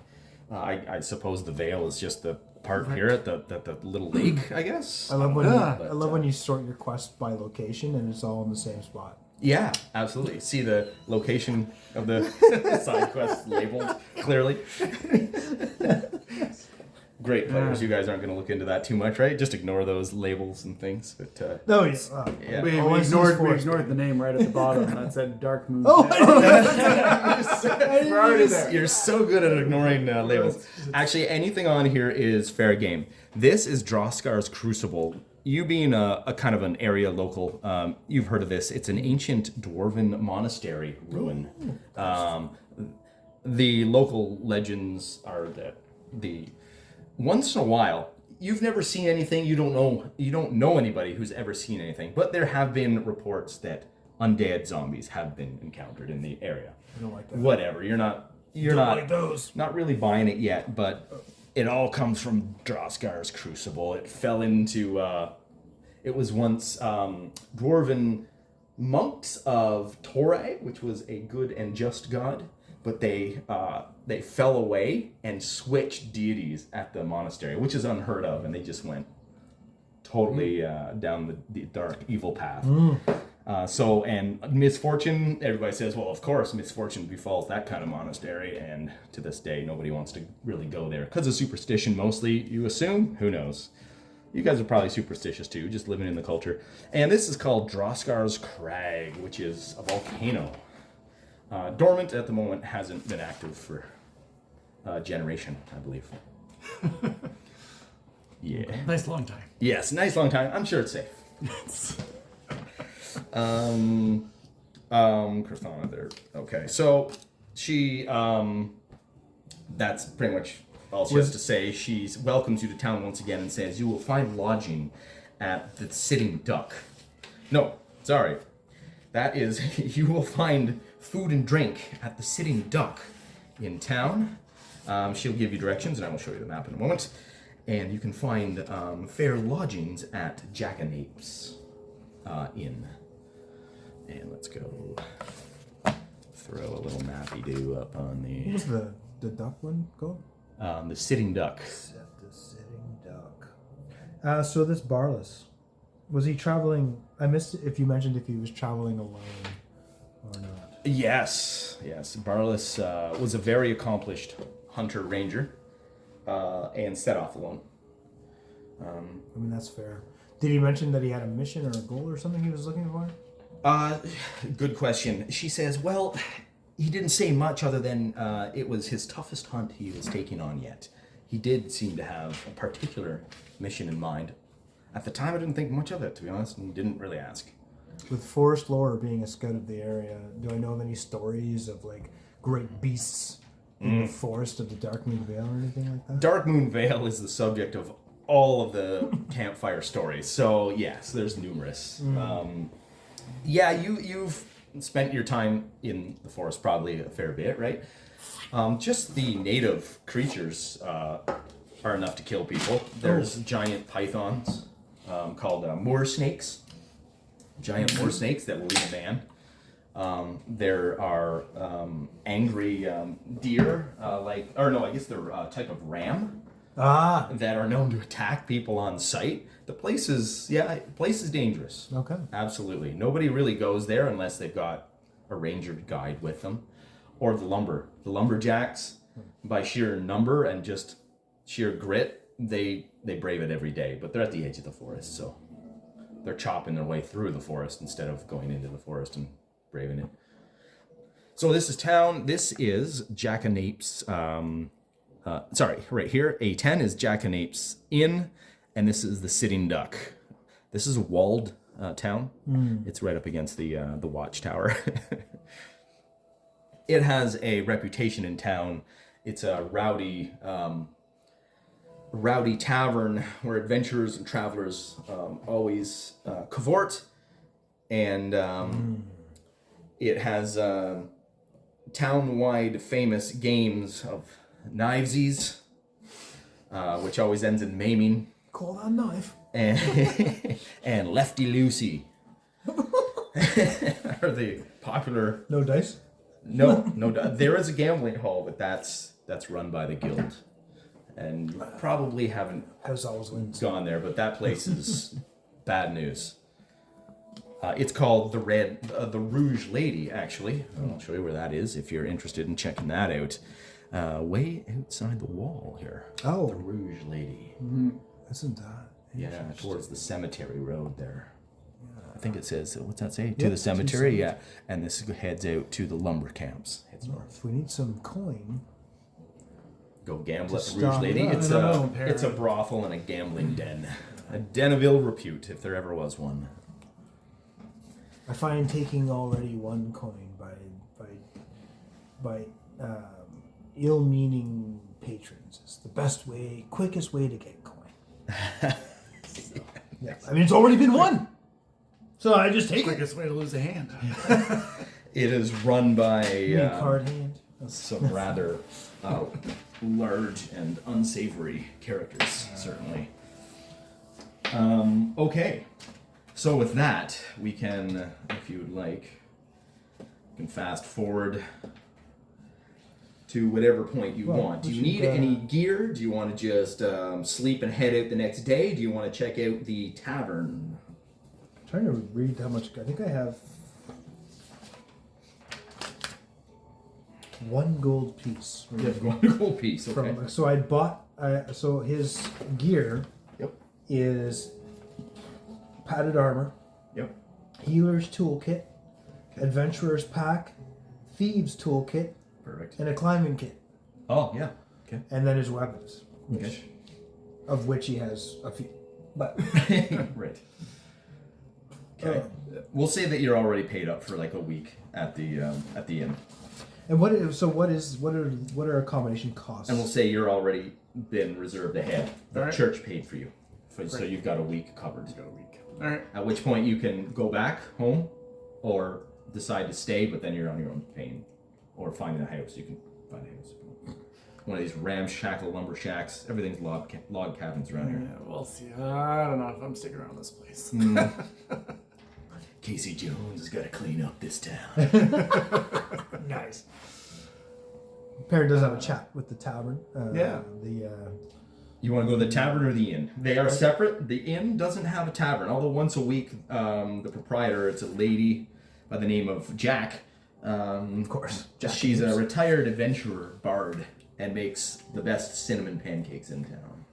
I suppose the Vale is just the part here at the little lake, I guess. I love when But, when you sort your quest by location and it's all in the same spot. Yeah, absolutely. See the location of the side quest labeled clearly. Great players. You guys aren't going to look into that too much, right? Just ignore those labels and things. But No, yeah. We ignored the name right at the bottom. That said Dark Moon. You're so good at ignoring labels. Actually, anything on here is fair game. This is Droskar's Crucible. You being a kind of an area local, you've heard of this. It's an ancient dwarven monastery ruin. The local legends are that once in a while, you've never seen anything. You don't know anybody who's ever seen anything. But there have been reports that undead zombies have been encountered in the area. I don't like that. Whatever. You're not like those. not really buying it yet, but it all comes from Droskar's Crucible. It fell into it was once dwarven monks of Torag, which was a good and just god, but they fell away and switched deities at the monastery, which is unheard of, and they just went totally down the dark evil path. And misfortune, everybody says, well, of course, misfortune befalls that kind of monastery, and to this day, nobody wants to really go there. Because of superstition, mostly, you assume? Who knows? You guys are probably superstitious too, just living in the culture. And this is called Droskar's Crag, which is a volcano. Dormant at the moment, hasn't been active for a generation, I believe. Yeah. Nice long time. Yes, nice long time. I'm sure it's safe. Corthana there. Okay, so she, that's pretty much all she has to say. She welcomes you to town once again and says you will find lodging at the Sitting Duck. No, sorry. That is, you will find food and drink at the Sitting Duck in town. She'll give you directions, and I will show you the map in a moment. And you can find fair lodgings at Jackanapes Inn. And let's go throw a little mappy-doo up on What the... was the duck one called? The Sitting Duck. The Sitting Duck. So this Barlas, was he traveling? I missed it if you mentioned if he was traveling alone or not. Yes. Barlas was a very accomplished hunter-ranger. and set off alone. I mean, that's fair. Did he mention that he had a mission or a goal or something he was looking for? Good question. She says, well, he didn't say much other than it was his toughest hunt he was taking on yet. He did seem to have a particular mission in mind. At the time, I didn't think much of it, to be honest, and didn't really ask. With Forest Lore being a scout of the area, do I know of any stories of like great beasts in the forest of the Dark Moon Vale or anything like that? Dark Moon Vale is the subject of all of the campfire stories, so yes, there's numerous. Yeah, you've spent your time in the forest probably a fair bit, right? Just the native creatures are enough to kill people. There's giant pythons called moor snakes. Giant moor snakes that will eat a man. There are angry deer, I guess they're a type of ram that are known to attack people on sight. The place is dangerous. Okay. Absolutely. Nobody really goes there unless they've got a ranger guide with them. Or the lumberjacks, by sheer number and just sheer grit, they brave it every day. But they're at the edge of the forest, so they're chopping their way through the forest instead of going into the forest and braving it. So this is town. This is Jackanapes. Right here, A10 is Jackanapes Inn, and this is the Sitting Duck. This is a walled town. It's right up against the watchtower. It has a reputation in town. It's a rowdy tavern where adventurers and travelers always cavort, and it has town-wide famous games of knivesies, which always ends in maiming. Call that knife. And Lefty Lucy are the popular. No dice? No. There is a gambling hall, but that's run by the guild, and you probably haven't House always wins. gone there. But that place is bad news. It's called the Rouge Lady. Actually, I'll show you where that is if you're interested in checking that out. Way outside the wall here. Oh, The Rouge Lady. isn't that? Yeah, towards the cemetery road there. I think it says, what's that say? Yep, To the cemetery, yeah. And this heads out to the lumber camps. Heads north. If we need some coin, Go gamble at the Rouge stop Lady. that. It's a brothel and a gambling den. A den of ill repute, if there ever was one. I find taking already one coin by ill-meaning patrons is the best way, quickest way to get coin. Yeah, I mean it's already been won, so I just take it. Quickest way to lose a hand. It is run by Card hand. some rather large and unsavory characters, certainly. Okay. So with that, we can, if you would like, you can fast forward to whatever point you want. Do you need any gear? Do you want to just sleep and head out the next day? Do you want to check out the tavern? I'm trying to read how much. I think I have 1 gold piece. You have one gold piece, okay. So I bought. So his gear Yep. is padded armor, Yep. healer's toolkit, adventurer's pack, thieves toolkit, Perfect. and a climbing kit, Oh, yeah. Okay. and then his weapons, Okay. of which he has a few. But Right. Okay. We'll say that you're already paid up for like a week at the inn. and what are accommodation costs? And we'll say you're already been reserved ahead. The Alright. church paid for you. So you've got a week covered. All right. At which point you can go back home or decide to stay, but then you're on your own paying. Or finding a house. You can find a house. One of these ramshackle lumber shacks. Everything's log cabins around here. Yeah, we'll see. I don't know if I'm sticking around this place. Casey Jones has got to clean up this town. Nice. Perrin does have a chat with the tavern. Yeah. You want to go to the tavern or the inn? They are separate. The inn doesn't have a tavern, although once a week, the proprietor, it's a lady by the name of Jack. Of course. Jack She's a Gibbs. retired adventurer bard, and makes the best cinnamon pancakes in town.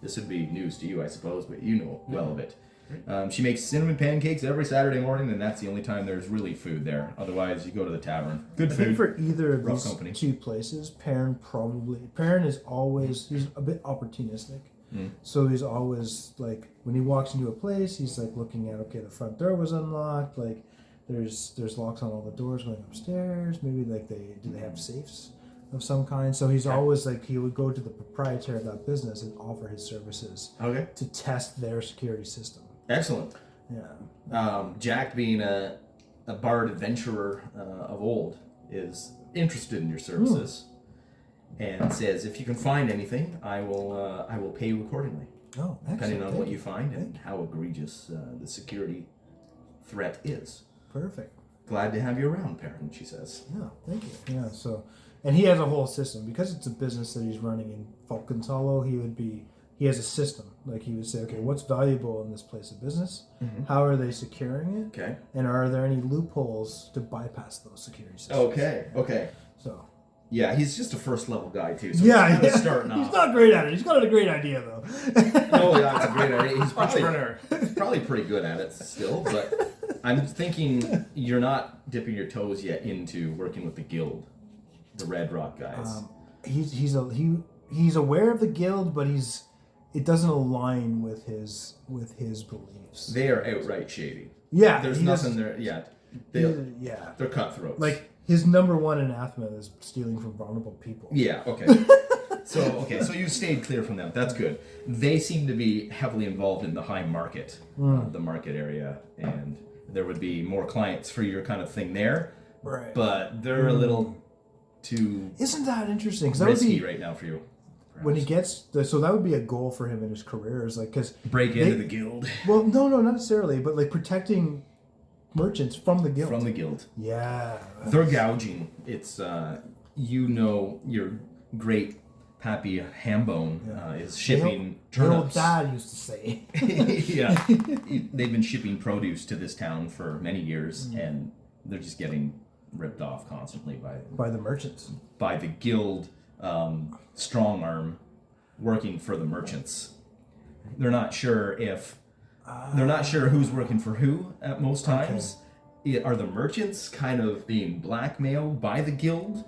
This would be news to you, I suppose, but you know well of it. She makes cinnamon pancakes every Saturday morning, and that's the only time there's really food there. Otherwise, you go to the tavern. Good I food. think for either of rough these company. two places, Perrin is always, he's a bit opportunistic. So he's always like, when he walks into a place, he's like looking at, okay, the front door was unlocked, like there's locks on all the doors going upstairs, maybe like do they have safes of some kind? So he's always like, he would go to the proprietor of that business and offer his services to test their security system. Excellent. Yeah. Jack, being a bard adventurer of old, is interested in your services and says, if you can find anything, I will pay you accordingly. Oh, excellent. Depending on what you find and how egregious the security threat is. Perfect. Glad to have you around, Perrin, she says. Yeah, thank you. Yeah, so, and he has a whole system because it's a business that he's running in Falcons Hollow. He has a system. Like he would say, okay, what's valuable in this place of business? How are they securing it? Okay. And are there any loopholes to bypass those security systems? Okay. So. Yeah, he's just a first level guy too. So Yeah, he's starting off. He's not great at it. He's got a great idea though. Oh yeah, it's a great idea. He's probably pretty good at it still, but I'm thinking you're not dipping your toes yet into working with the guild, the Red Rock guys. He's aware of the guild, but it doesn't align with his beliefs. They are outright shady. Yeah, There's nothing there yet. They're cutthroats. Like his number one anathema is stealing from vulnerable people. Yeah. Okay. So you stayed clear from them. That's good. They seem to be heavily involved in the high market, the market area, and there would be more clients for your kind of thing there. Right. But they're a little too Isn't that interesting? Because risky right now for you. When he gets so that would be a goal for him in his career, is like, because break into the guild. Well, no, not necessarily, but like protecting merchants from the guild. From the guild. Yeah. They're gouging. It's your great Pappy Hambone is shipping turnips. My old dad used to say. Yeah. They've been shipping produce to this town for many years, and they're just getting ripped off constantly by the merchants. By the guild strong arm working for the merchants. They're not sure who's working for who at most times. Okay. Are the merchants kind of being blackmailed by the guild,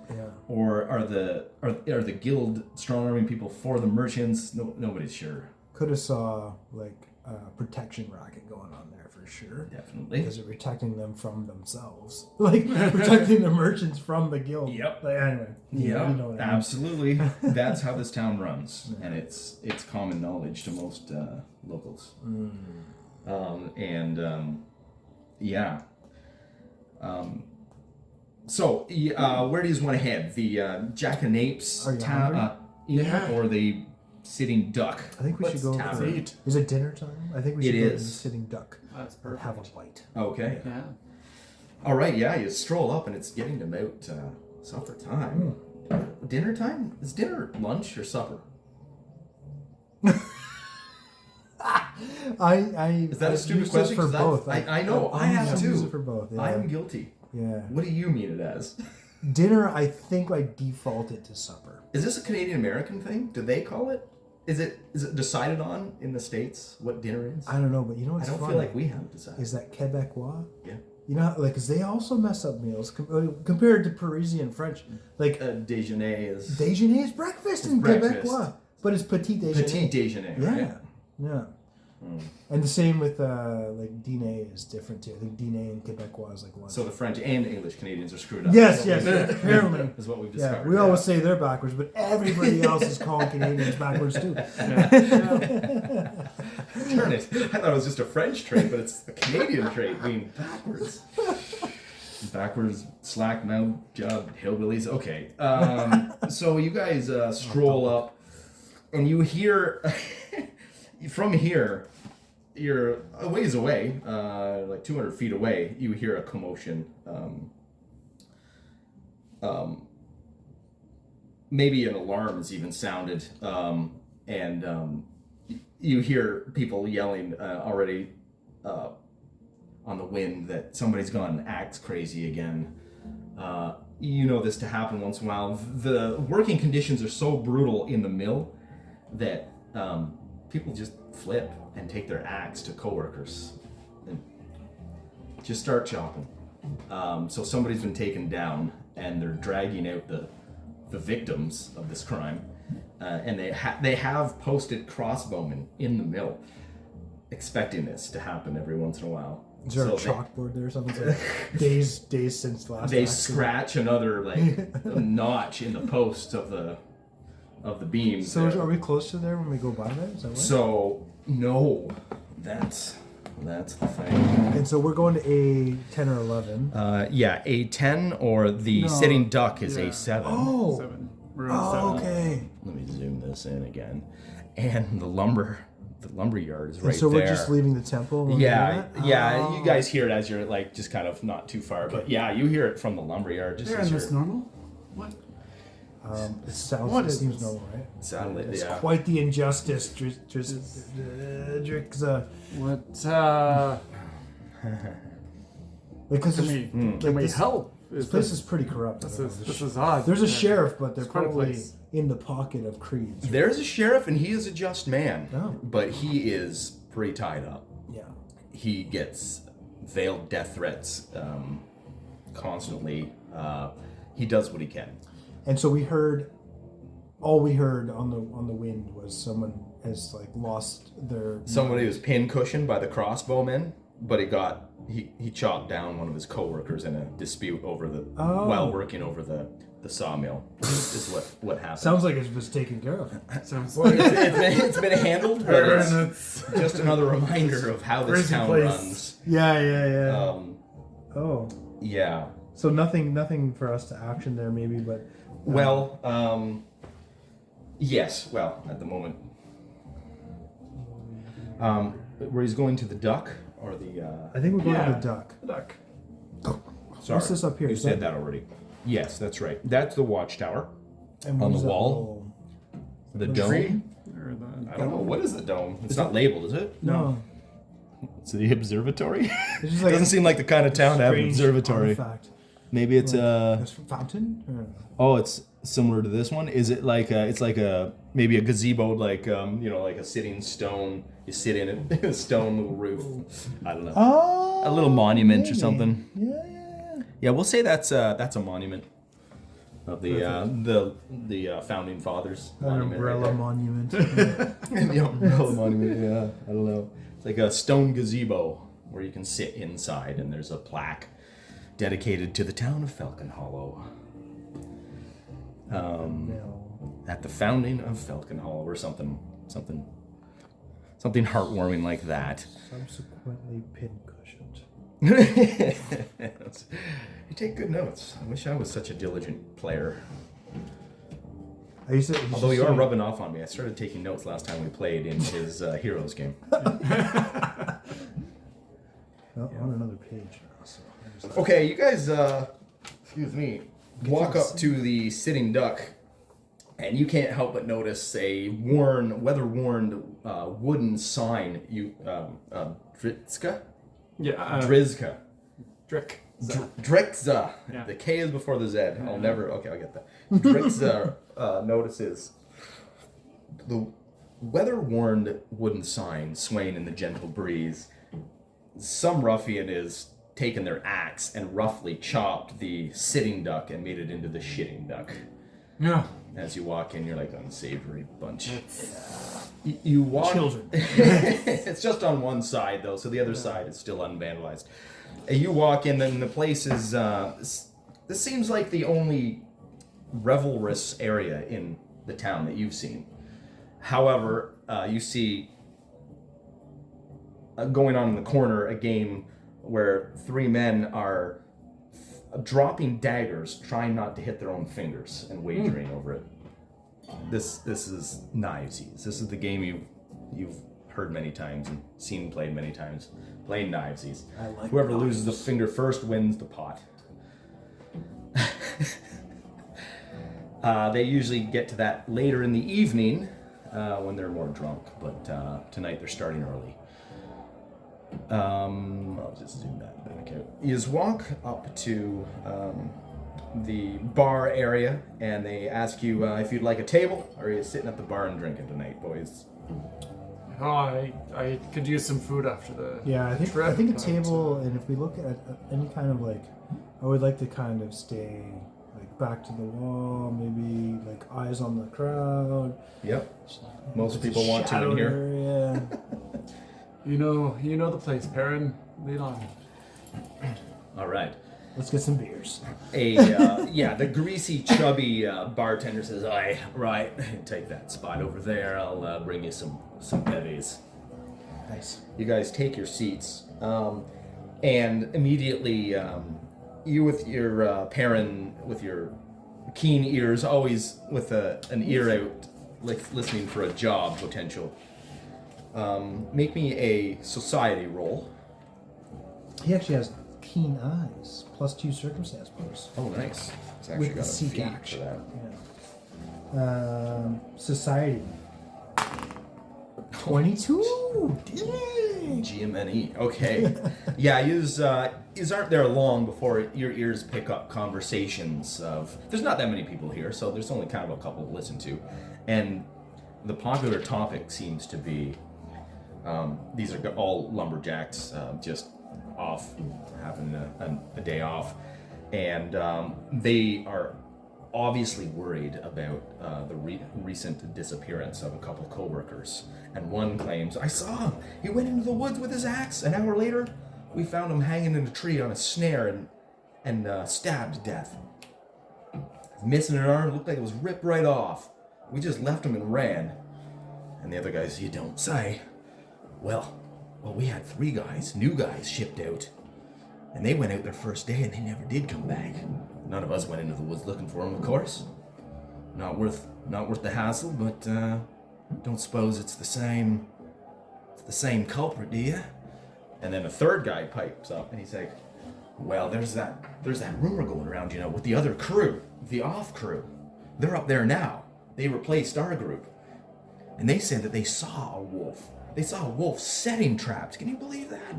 or are the guild strong arming people for the merchants? Nobody's sure. Could have saw like a protection racket going on there for sure. Definitely, because they're protecting them from themselves, like protecting the merchants from the guild. Yep. Like, anyway. Yeah. You know what I mean. Absolutely. That's how this town runs, and it's common knowledge to most locals. So, where do you want to head? The Jackanapes town, or the Sitting Duck? I think we should go for it. Is it dinner time? I think we should go to the Sitting Duck. That's perfect. Have a bite. Okay. Yeah. All right. Yeah, you stroll up, and it's getting about supper time. Dinner time? Is dinner lunch or supper? Is that a stupid question? For both. I know. I have to. Use it for both. Yeah. I am guilty. Yeah. What do you mean it as? Dinner, I think I defaulted to supper. Is this a Canadian American thing? Do they call it? Is it decided on in the States what dinner is? I don't know, but you know what's I don't funny? feel like we have decided. Is that Quebecois? Yeah. You know, like, because they also mess up meals compared to Parisian French. Like, déjeuner is... Déjeuner is breakfast in Quebecois. But it's petit déjeuner. Petit déjeuner, right? Yeah. And the same with like dîner is different too. I think dîner in Quebecois is like one. So the French and English Canadians are screwed up. Yes. Apparently, is what we've discovered. We always say they're backwards, but everybody else is calling Canadians backwards too. Turn it! I thought it was just a French trait, but it's a Canadian trait, being backwards. Backwards, slack-mouthed, job, hillbillies. Okay, so you guys stroll up, and you hear from here. You're a ways away, like 200 feet away, you hear a commotion. Maybe an alarm is even sounded, and you hear people yelling already on the wind that somebody's gone axe crazy again. you know this to happen once in a while. The working conditions are so brutal in the mill that people just flip and take their axe to coworkers and just start chopping. So somebody's been taken down and they're dragging out the victims of this crime, and they have posted crossbowmen in the mill, expecting this to happen every once in a while. Is there a So chalkboard there or something? It's like days since the last they accident. scratch another like notch in the posts of the beams. So there. are we close to there when we go by there? Is that right? So no, that's the thing. And so we're going to a 10 or 11. Yeah, a 10 or the No, sitting duck is yeah. a 7. Oh, 7. We're on 7. okay. Let me zoom this in again. And the lumber yard is right And so there. we're just leaving the temple. when we do Yeah, that? yeah. Oh. You guys hear it as you're like just kind of not too far, but yeah, you hear it from the lumber yard. Just There, as and that's you're normal? What? It sounds. What It is seems this? normal, right? sadly, It's yeah. quite the injustice, Drixa. What, Because can there's- we this- help? this place is pretty corrupt. I This don't is, know. this is odd. There's a Yeah. sheriff, but they're It's quite a probably place. in the pocket of Creeds. right? There's a sheriff, and he is a just man, Oh. but he is pretty tied up. Yeah. He gets veiled death threats constantly. He does what he can. And so we heard. All we heard on the wind was someone has like lost their. Somebody was pincushioned by the crossbowmen, but he chopped down one of his coworkers in a dispute over while working over the sawmill. Is what happened. Sounds like it was taken care of. Sounds it's been handled, but it's it's just another reminder of how this Crazy town place. runs. Yeah. Oh. Yeah. So nothing for us to action there, maybe, but. Well, yes. Well, at the moment, where he's going to the duck or the. I think we're going to Yeah. the duck. duck. Sorry, What's this up here? You Is said that- that already. Yes, that's right. That's the watchtower. And On what is the that wall? The What is dome. Or the, I don't know. What is the dome? It's not labeled, is it? No. It's the observatory. It's just like Doesn't seem like the kind of town to have an strange observatory. artifact. Maybe it's This fountain? Or- Oh, it's similar to this one. Is it like it's like maybe a gazebo, like like a sitting stone. You sit in it, a stone little roof. I don't know. Oh, A little monument or maybe. something. Yeah. Yeah, we'll say that's a monument of the founding fathers. An monument umbrella right monument. there. The umbrella monument. Yeah, I don't know. It's like a stone gazebo where you can sit inside, and there's a plaque dedicated to the town of Falcon Hollow. No. At the founding of Falcon Hollow, or something heartwarming like that. Subsequently pincushioned. You take good notes. I wish I was such a diligent player. I used to, Although you are rubbing off on me. I started taking notes last time we played in his Heroes game. on another page now. So there's that. Okay, you guys, excuse me, walk up to the sitting duck, and you can't help but notice a weather-worn wooden sign. Drizka? yeah. Drizka. Drick. Drixa. Yeah. The K is before the Z. I'll get that. Drixa notices the weather-worn wooden sign swaying in the gentle breeze. Some ruffian is taken their axe and roughly chopped the sitting duck and made it into the shitting duck. Yeah. As you walk in, you're like unsavory bunch. You walk. Children. It's just on one side though, so the other side is still unvandalized. You walk in, and the place is. This seems like the only revelrous area in the town that you've seen. However, you see going on in the corner a game where 3 men are dropping daggers, trying not to hit their own fingers, and wagering over it. This is Knivesies. This is the game you've heard many times and seen played many times. Playing Knivesies. I like Whoever knives. loses the finger first wins the pot. They usually get to that later in the evening when they're more drunk, but tonight they're starting early. I'll just zoom that back out. You just walk up to the bar area, and they ask you if you'd like a table, or are you sitting at the bar and drinking tonight, boys? Oh, I could use some food after the Yeah, I think a trip, table, and if we look at any kind of like, I would like to kind of stay like back to the wall, maybe like eyes on the crowd. Yep. Most people want to in here. Area. You know the place, Perrin. Lead on. All right. Let's get some beers. The greasy, chubby bartender says, "Aye, right, take that spot over there. I'll bring you some bevies." Nice. You guys take your seats, and immediately, you with your Perrin, with your keen ears, always with an ear out, like listening for a job potential. Make me a society roll. He actually has keen eyes, +2 circumstance bonus. Oh, nice. It's actually With got the a seek feat action. for that. Yeah. Society. 22. Dang. GMNE. Okay. Yeah, yous aren't there long before your ears pick up conversations of. There's not that many people here, so there's only kind of a couple to listen to, and the popular topic seems to be these are all lumberjacks, just off, having a day off, and they are obviously worried about the recent disappearance of a couple co-workers. And one claims, "I saw him. He went into the woods with his axe. An hour later, we found him hanging in a tree on a snare and stabbed to death. Missing an arm, looked like it was ripped right off. We just left him and ran." And the other guy says, "You don't say. Well, we had 3 guys, new guys, shipped out. And they went out their first day and they never did come back. None of us went into the woods looking for him, of course. Not worth the hassle, but don't suppose it's the same culprit, do you?" And then a third guy pipes up and he's like, "Well, there's that rumor going around, with the other crew, the off crew. They're up there now. They replaced our group. And they said that they saw a wolf. They saw a wolf setting traps. Can you believe that?"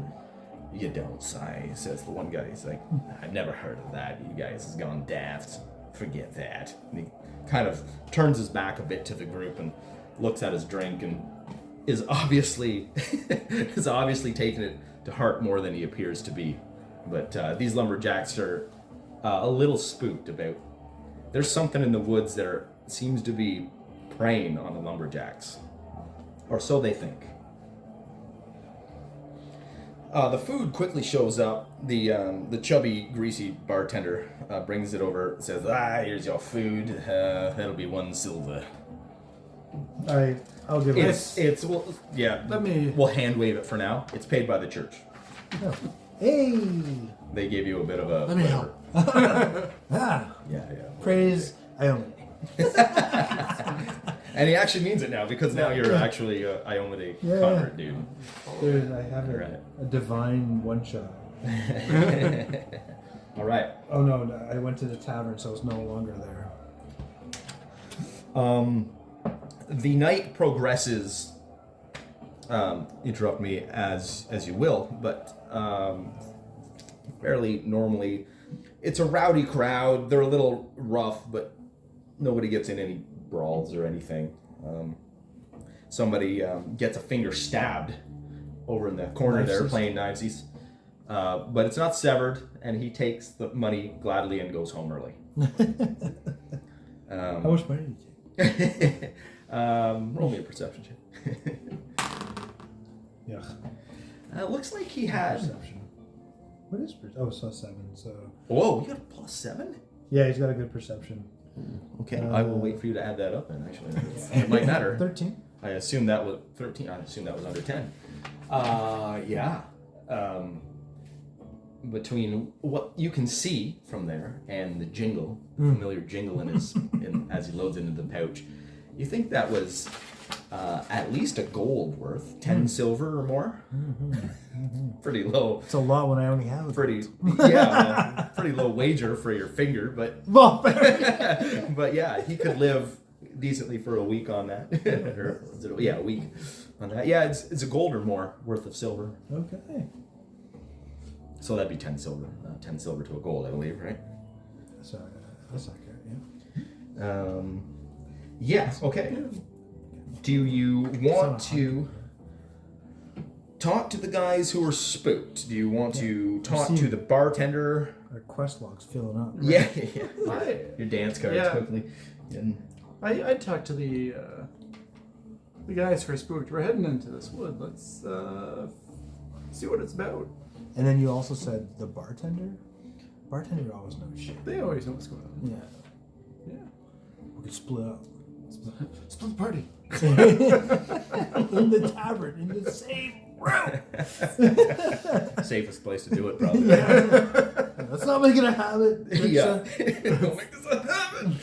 "You don't say," says the one guy. He's like, "I've never heard of that. You guys has gone daft. Forget that." And he kind of turns his back a bit to the group and looks at his drink and is obviously taking it to heart more than he appears to be. But these lumberjacks are a little spooked about. There's something in the woods that seems to be preying on the lumberjacks, or so they think. The food quickly shows up. The chubby, greasy bartender brings it over. Says, "Here's your food. That'll be 1 silver." I'll give It's well, yeah. We'll hand wave it for now. It's paid by the church. Oh. Hey. They gave you a bit of a. Let me help. Yeah. Praise Ione. And he actually means it now, because now you're actually Iomade convert, dude. Dude, I have Right. a divine one-shot. All right. Oh no, I went to the tavern, so I was no longer there. The night progresses. Interrupt me as you will, but fairly normally. It's a rowdy crowd. They're a little rough, but nobody gets in any brawls or anything. Somebody gets a finger stabbed over in the corner there, playing knivesies. But it's not severed, and he takes the money gladly and goes home early. How much money did you take? Roll me a perception check. Yeah. It looks like he had. Perception. What is perception? Oh, so 7. So. Whoa, you got a +7? Yeah, he's got a good perception. Okay, I will wait for you to add that up then, actually. It might matter. 13. I assume that was 13. I assume that was under 10. Yeah. Between what you can see from there and the jingle, the familiar jingle as he loads into the pouch, you think that was at least a gold worth, 10 silver or more. Pretty low. It's a lot when I only have it. Pretty low wager for your finger, but but yeah, he could live decently for a week on that. Or is it, a week on that. Yeah, it's a gold or more worth of silver. Okay. So that'd be 10 silver. 10 silver to a gold, I believe, right? sorry, that's accurate. Yeah. Yeah, okay. Do you want to talk to the guys who are spooked? Do you want to talk to the bartender? Our quest log's filling up. Yeah. I- Your dance cards Yeah. quickly. And I talked to the guys who are spooked. We're heading into this wood. Let's see what it's about. And then you also said the bartender. Bartender always knows shit. They always know what's going on. Yeah. Yeah. We could split up. Split the party. In the tavern, in the same room. safest place to do it, probably. That's not making a habit. Yeah. Don't make this a habit.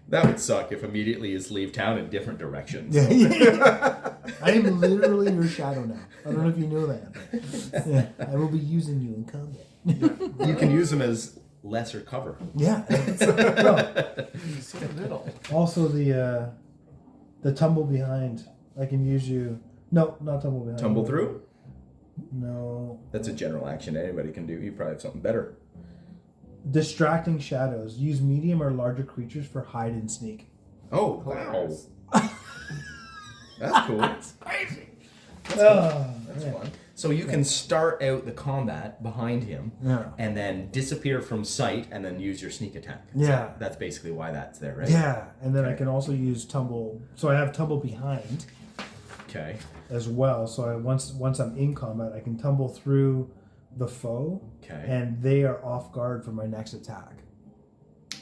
That would suck if immediately you leave town in different directions. I am literally your shadow now. I don't know if you know that. Yeah, I will be using you in combat. You can use them as lesser cover. Yeah. Well, So little. also the tumble behind. I can use you. No, not tumble behind. Tumble through? No. That's a general action anybody can do. You probably have something better. Distracting shadows. Use medium or larger creatures for hide and sneak. Oh, wow. Hilarious. That's cool. That's crazy. That's fun. So you can start out the combat behind him Yeah. and then disappear from sight and then use your sneak attack. Yeah. That's basically why that's there, right? Yeah, and then I Okay. can also use tumble. So I have tumble behind Okay. as well. So once I'm in combat, I can tumble through the foe, Okay. and they are off guard for my next attack.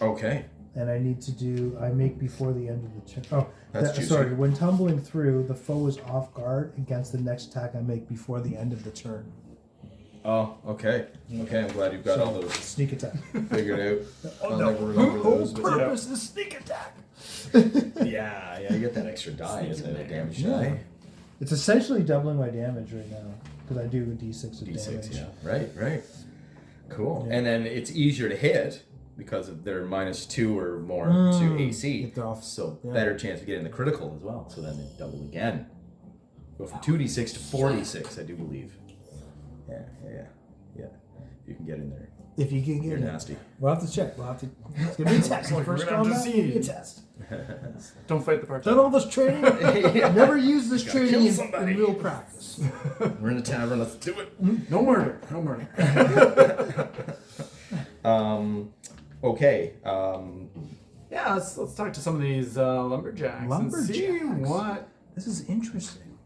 Okay. And I need to do. I make before the end of the turn. Oh, That's juicy. sorry. When tumbling through, the foe is off guard against the next attack I make before the end of the turn. Oh, okay. Okay, I'm glad you've got all those Sneak attack. figured out. I'll no. never remember those. But Purpose is sneak attack. yeah, you get that extra die, isn't it? A damage Yeah. die. It's essentially doubling my damage right now because I do a d6 of D6, damage. yeah. Right. Cool. Yeah. And then it's easier to hit because of their -2 or more to AC. If they're off- So yeah. better chance of getting the critical as well. So then they double again. Go from 2d6 to 4d6, I do believe. Yeah. You can get in there. If you can get You're it. nasty. We'll have to check. It's gonna be a test. Like, First we're gonna have to combat, see. be a test. Don't fight the party. Done all this training. Never used this Gotta training kill in somebody. real practice. We're in a tavern, let's do it. No murder. No murder. Okay. Yeah, let's talk to some of these lumberjacks and see Lumberjacks. what. This is interesting.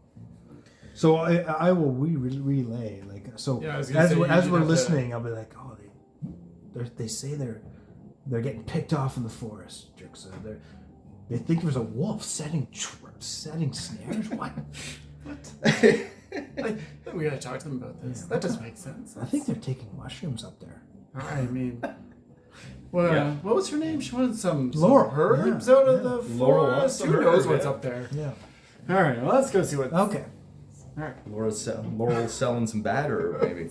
So I will relay like so Yeah, I was gonna as say, we're, you as should we're have to- listening, I'll be like, oh, they say they're getting picked off in the forest. Jerks. They think there's a wolf setting snares. What? We gotta talk to them about this. That doesn't make sense. I think they're taking mushrooms up there. I mean, well, Yeah. what was her name? She wanted some Laurel, herbs yeah, out of yeah. the Laurel wants forest. some Who knows herb, what's yeah. up there? Yeah. All right, well, let's go see what. Okay. All right. Laurel's selling some bad herb, maybe.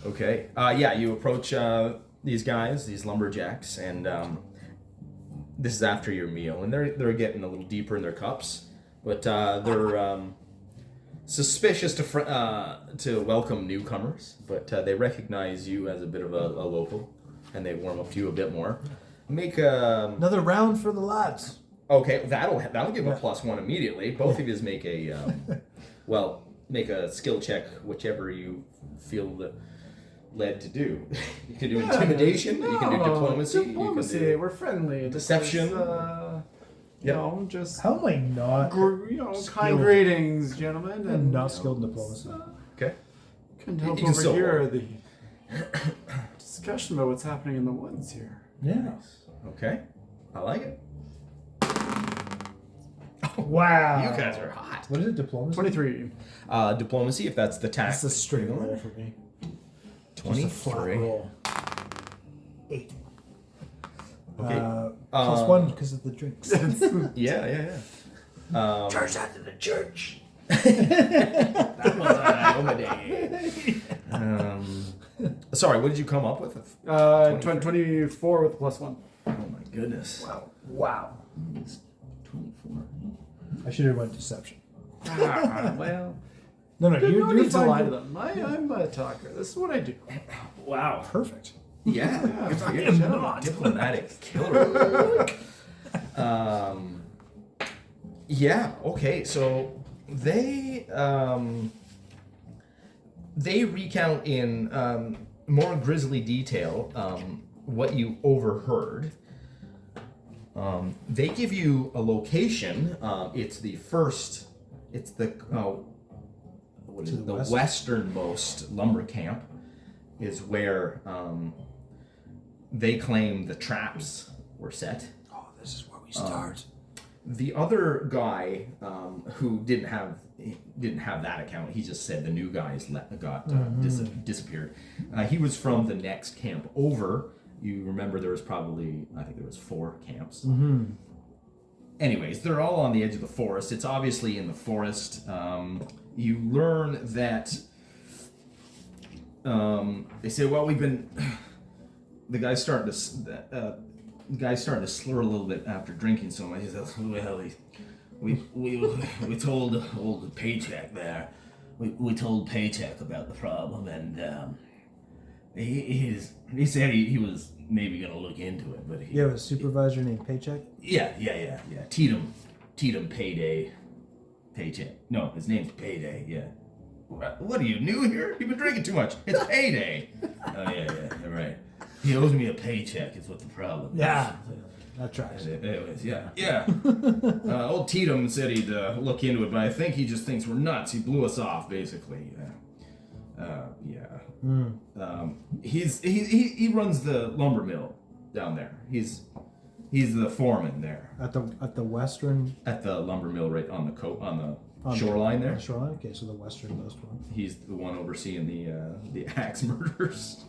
Okay. Yeah, you approach these guys, these lumberjacks, and this is after your meal, and they're getting a little deeper in their cups, but they're suspicious to welcome newcomers, but they recognize you as a bit of a local, and they warm up to you a bit more. Make Another round for the lads. okay. That'll give them a +1 immediately. Both of you make a make a skill check, whichever you feel led to do. You can do intimidation. You can do diplomacy. Diplomacy. You can do We're friendly. deception. You know, just How am I not kind skilled? greetings, gentlemen. I'm not you know, skilled in diplomacy? okay. Can help You can still overhear roll. the discussion about what's happening in the woods here. Yeah. Okay. I like it. Wow. You guys are hot. What is it? Diplomacy. 23. Diplomacy, if that's the task. That's a straight roll for me. Just a flat 23. roll. 8. Okay. +1 because of the drinks. Yeah. Charge that to the church. That was sorry, what did you come up with? 24 with +1. Oh my goodness. Wow. 24. I should have went deception. Well, No, no you're need to fine. lie to them. I'm a talker. This is what I do. Wow. Perfect. Yeah, good for I you. am not. Diplomatic killer. Yeah. Okay. So they recount in more grisly detail what you overheard. They give you a location. It's the first. It's the what is To it? the The west? westernmost lumber camp is where they claim the traps were set. Oh, this is where we start. The other guy who didn't have that account, he just said the new guys disappeared. He was from the next camp over. You remember there was probably, I think there was 4 camps. Mm-hmm. Anyways, they're all on the edge of the forest. It's obviously in the forest. You learn that they say, well, we've been. The guy's starting to slur a little bit after drinking so much. He says, well, we told old Paycheck there. We told Paycheck about the problem, and he said he was maybe gonna look into it, but You have a supervisor named Paycheck? yeah. Tatum Paycheck. No, his name's Payday. Yeah. What are you new here? You've been drinking too much. It's Payday. Oh yeah, you're right. He owes me a paycheck. Is what the problem is. Yeah. That tracks. Anyways, yeah. Old Tatum said he'd look into it, but I think he just thinks we're nuts. He blew us off, basically. He runs the lumber mill down there. He's the foreman there At the western at the lumber mill right on the shoreline there. on the shoreline? Okay, so the westernmost one. He's the one overseeing the axe murders.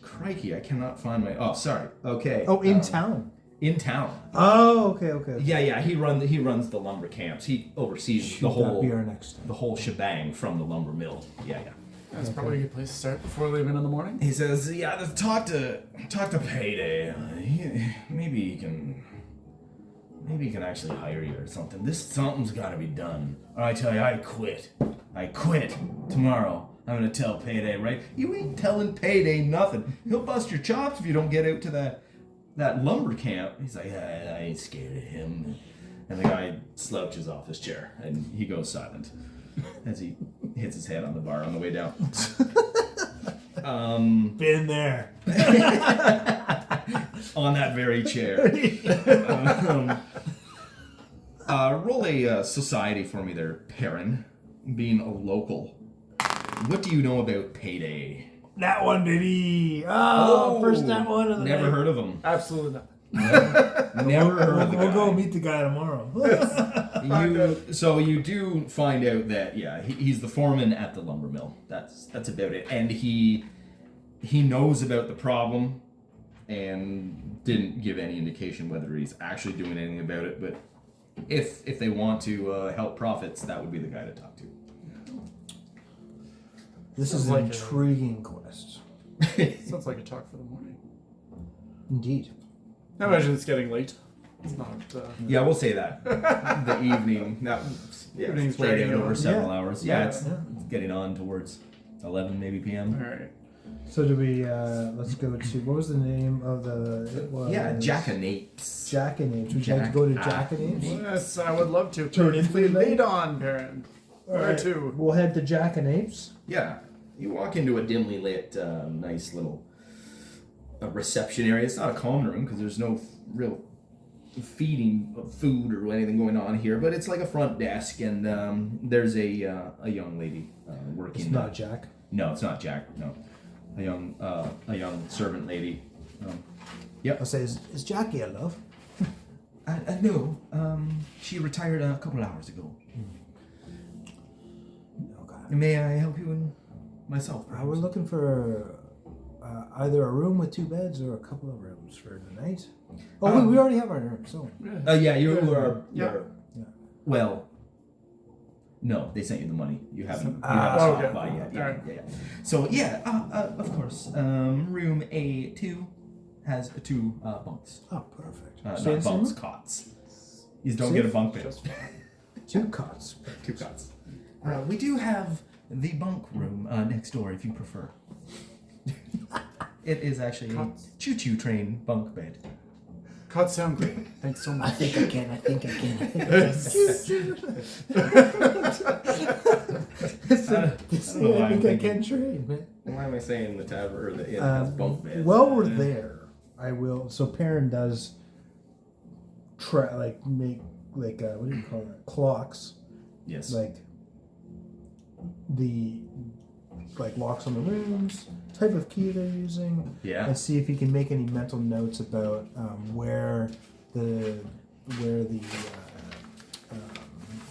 Crikey, I cannot find my. Oh, sorry. Okay. Oh, in town. In town. Oh, okay. Yeah. He runs the lumber camps. He oversees Shoot, the that'd whole be our next step. the whole shebang from the lumber mill. Yeah. That's probably a good place to start before leaving in the morning. He says, "Yeah, talk to Payday. Maybe he can actually hire you or something. Something's got to be done. Or I tell you, I quit tomorrow. I'm gonna tell Payday, right? You ain't telling Payday nothing. He'll bust your chops if you don't get out to that lumber camp." He's like, I ain't scared of him. And the guy slouches off his chair and he goes silent as he hits his head on the bar on the way down. Been there. On that very chair. Roll a society for me there, Perrin, being a local. What do you know about Payday? That one, baby. Oh, first that one of the Never night. heard of him. Absolutely not. Never heard of the We'll guy. go meet the guy tomorrow. So you do find out that he's the foreman at the lumber mill. That's about it. And he knows about the problem and didn't give any indication whether he's actually doing anything about it. But if they want to help profits, that would be the guy to talk to. This is an intriguing quest. Sounds like a talk for the morning. Indeed. I imagine it's getting late. It's not. Yeah, we'll say that. The evening. Evening's Played dragging out over on. several hours. Yeah, it's Yeah. getting on towards 11 maybe p.m. All right. So do we? Let's go to what was the name of the? It was Jackanapes. Jackanapes. Would you like to go to Jackanapes? Yes, I would love to. Turn in Please for the lead on, Baron. Where to? We'll head to Jackanapes. Yeah, you walk into a dimly lit, nice little reception area. It's not a common room because there's no real feeding of food or anything going on here, but it's like a front desk, and there's a young lady working. It's not Jack. No, it's not Jack. No, a young servant lady. Yep. I'll say, is Jackie a love? No. She retired a couple hours ago. Okay. May I help you in myself? We're looking for either a room with 2 beds or a couple of rooms for the night. Oh, we already have our room, so. Yeah, you are. Yeah. Well, no, they sent you the money. You haven't okay. stopped by yet. Yeah, Alright. yeah. So of course. Room A2 has 2 bunks. Oh, perfect. Not So bunks, cots. You don't get a bunk bed. Just 2 cots. 2 cots. We do have the bunk room next door, if you prefer. It is actually a choo-choo train bunk bed. Cuts sound great. Thanks so I much. think I can. I can trade, man. Why am I saying the tavern or the inn has bunk beds? While we're there, I will. So Perrin does make what do you call that? Clocks. Yes. Locks on the rooms, type of key they're using. Yeah. And see if he can make any mental notes about where the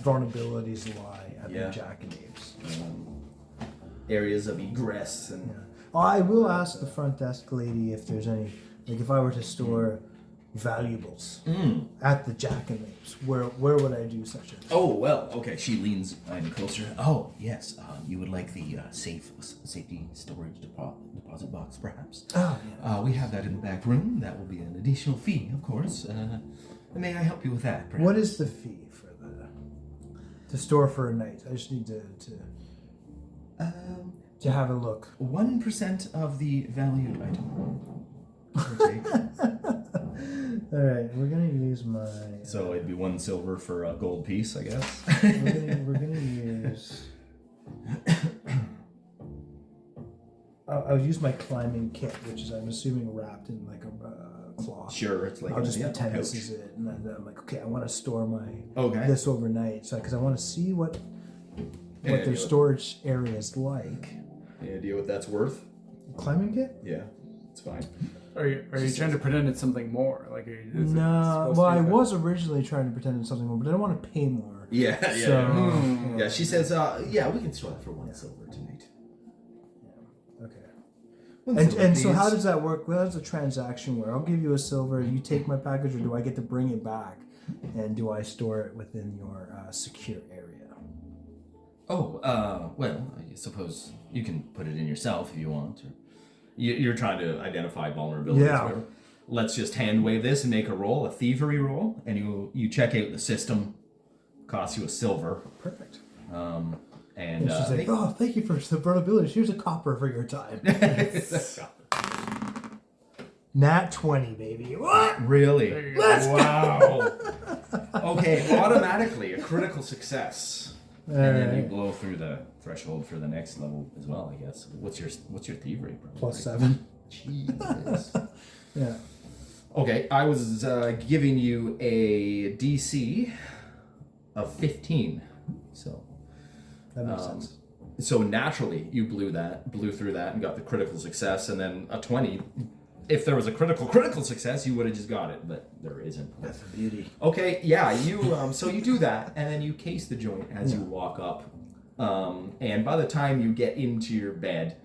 vulnerabilities lie at the Jackanapes. Areas of egress and. Yeah. I will ask the front desk lady if there's any, if I were to store valuables at the Jackanapes, where would I do such a? Oh well, okay. She leans in closer. Oh yes, you would like the safety storage deposit box, perhaps? Oh yeah. We have that in the back room. That will be an additional fee, of course. May I help you with that? Perhaps? What is the fee for to store for a night? I just need to have a look. 1% of the valued item. All right, we're gonna use my. So it'd be 1 silver for a gold piece, I guess. we're gonna use. I'll use my climbing kit, which is I'm assuming wrapped in like a cloth. Sure, it's like I'll just pretend this is it, and then I'm like, okay, I want to store this overnight, so because I want to see what their storage area is like. Any idea what that's worth? Climbing kit? Yeah, it's fine. Are you trying to pretend it's something more? No. Well, I was originally trying to pretend it's something more, but I don't want to pay more. Yeah. So, She says, we can store that for 1 silver tonight. Okay. Silver, and so please. how does that work? Well, how does the transaction work? I'll give you a silver, you take my package, or do I get to bring it back? And do I store it within your secure area? Oh, well, I suppose you can put it in yourself if you want. Or you're trying to identify vulnerabilities. Yeah. Whatever. Let's just hand wave this and make a roll, a thievery roll, and you check out the system. Costs you a silver. Perfect. And she's like, oh, thank you for the vulnerabilities. Here's a copper for your time. Nat 20, baby. What? Really? Wow. Okay, automatically a critical success. And then you blow through the threshold for the next level as well, I guess. What's your thievery? +7. Jesus. Yeah. Okay, I was giving you a DC of 15. So That makes sense. So naturally you blew through that and got the critical success, and then a 20. If there was a critical success, you would have just got it, but there isn't. That's the beauty. Okay, yeah, you so you do that, and then you case the joint as you walk up, and by the time you get into your bed,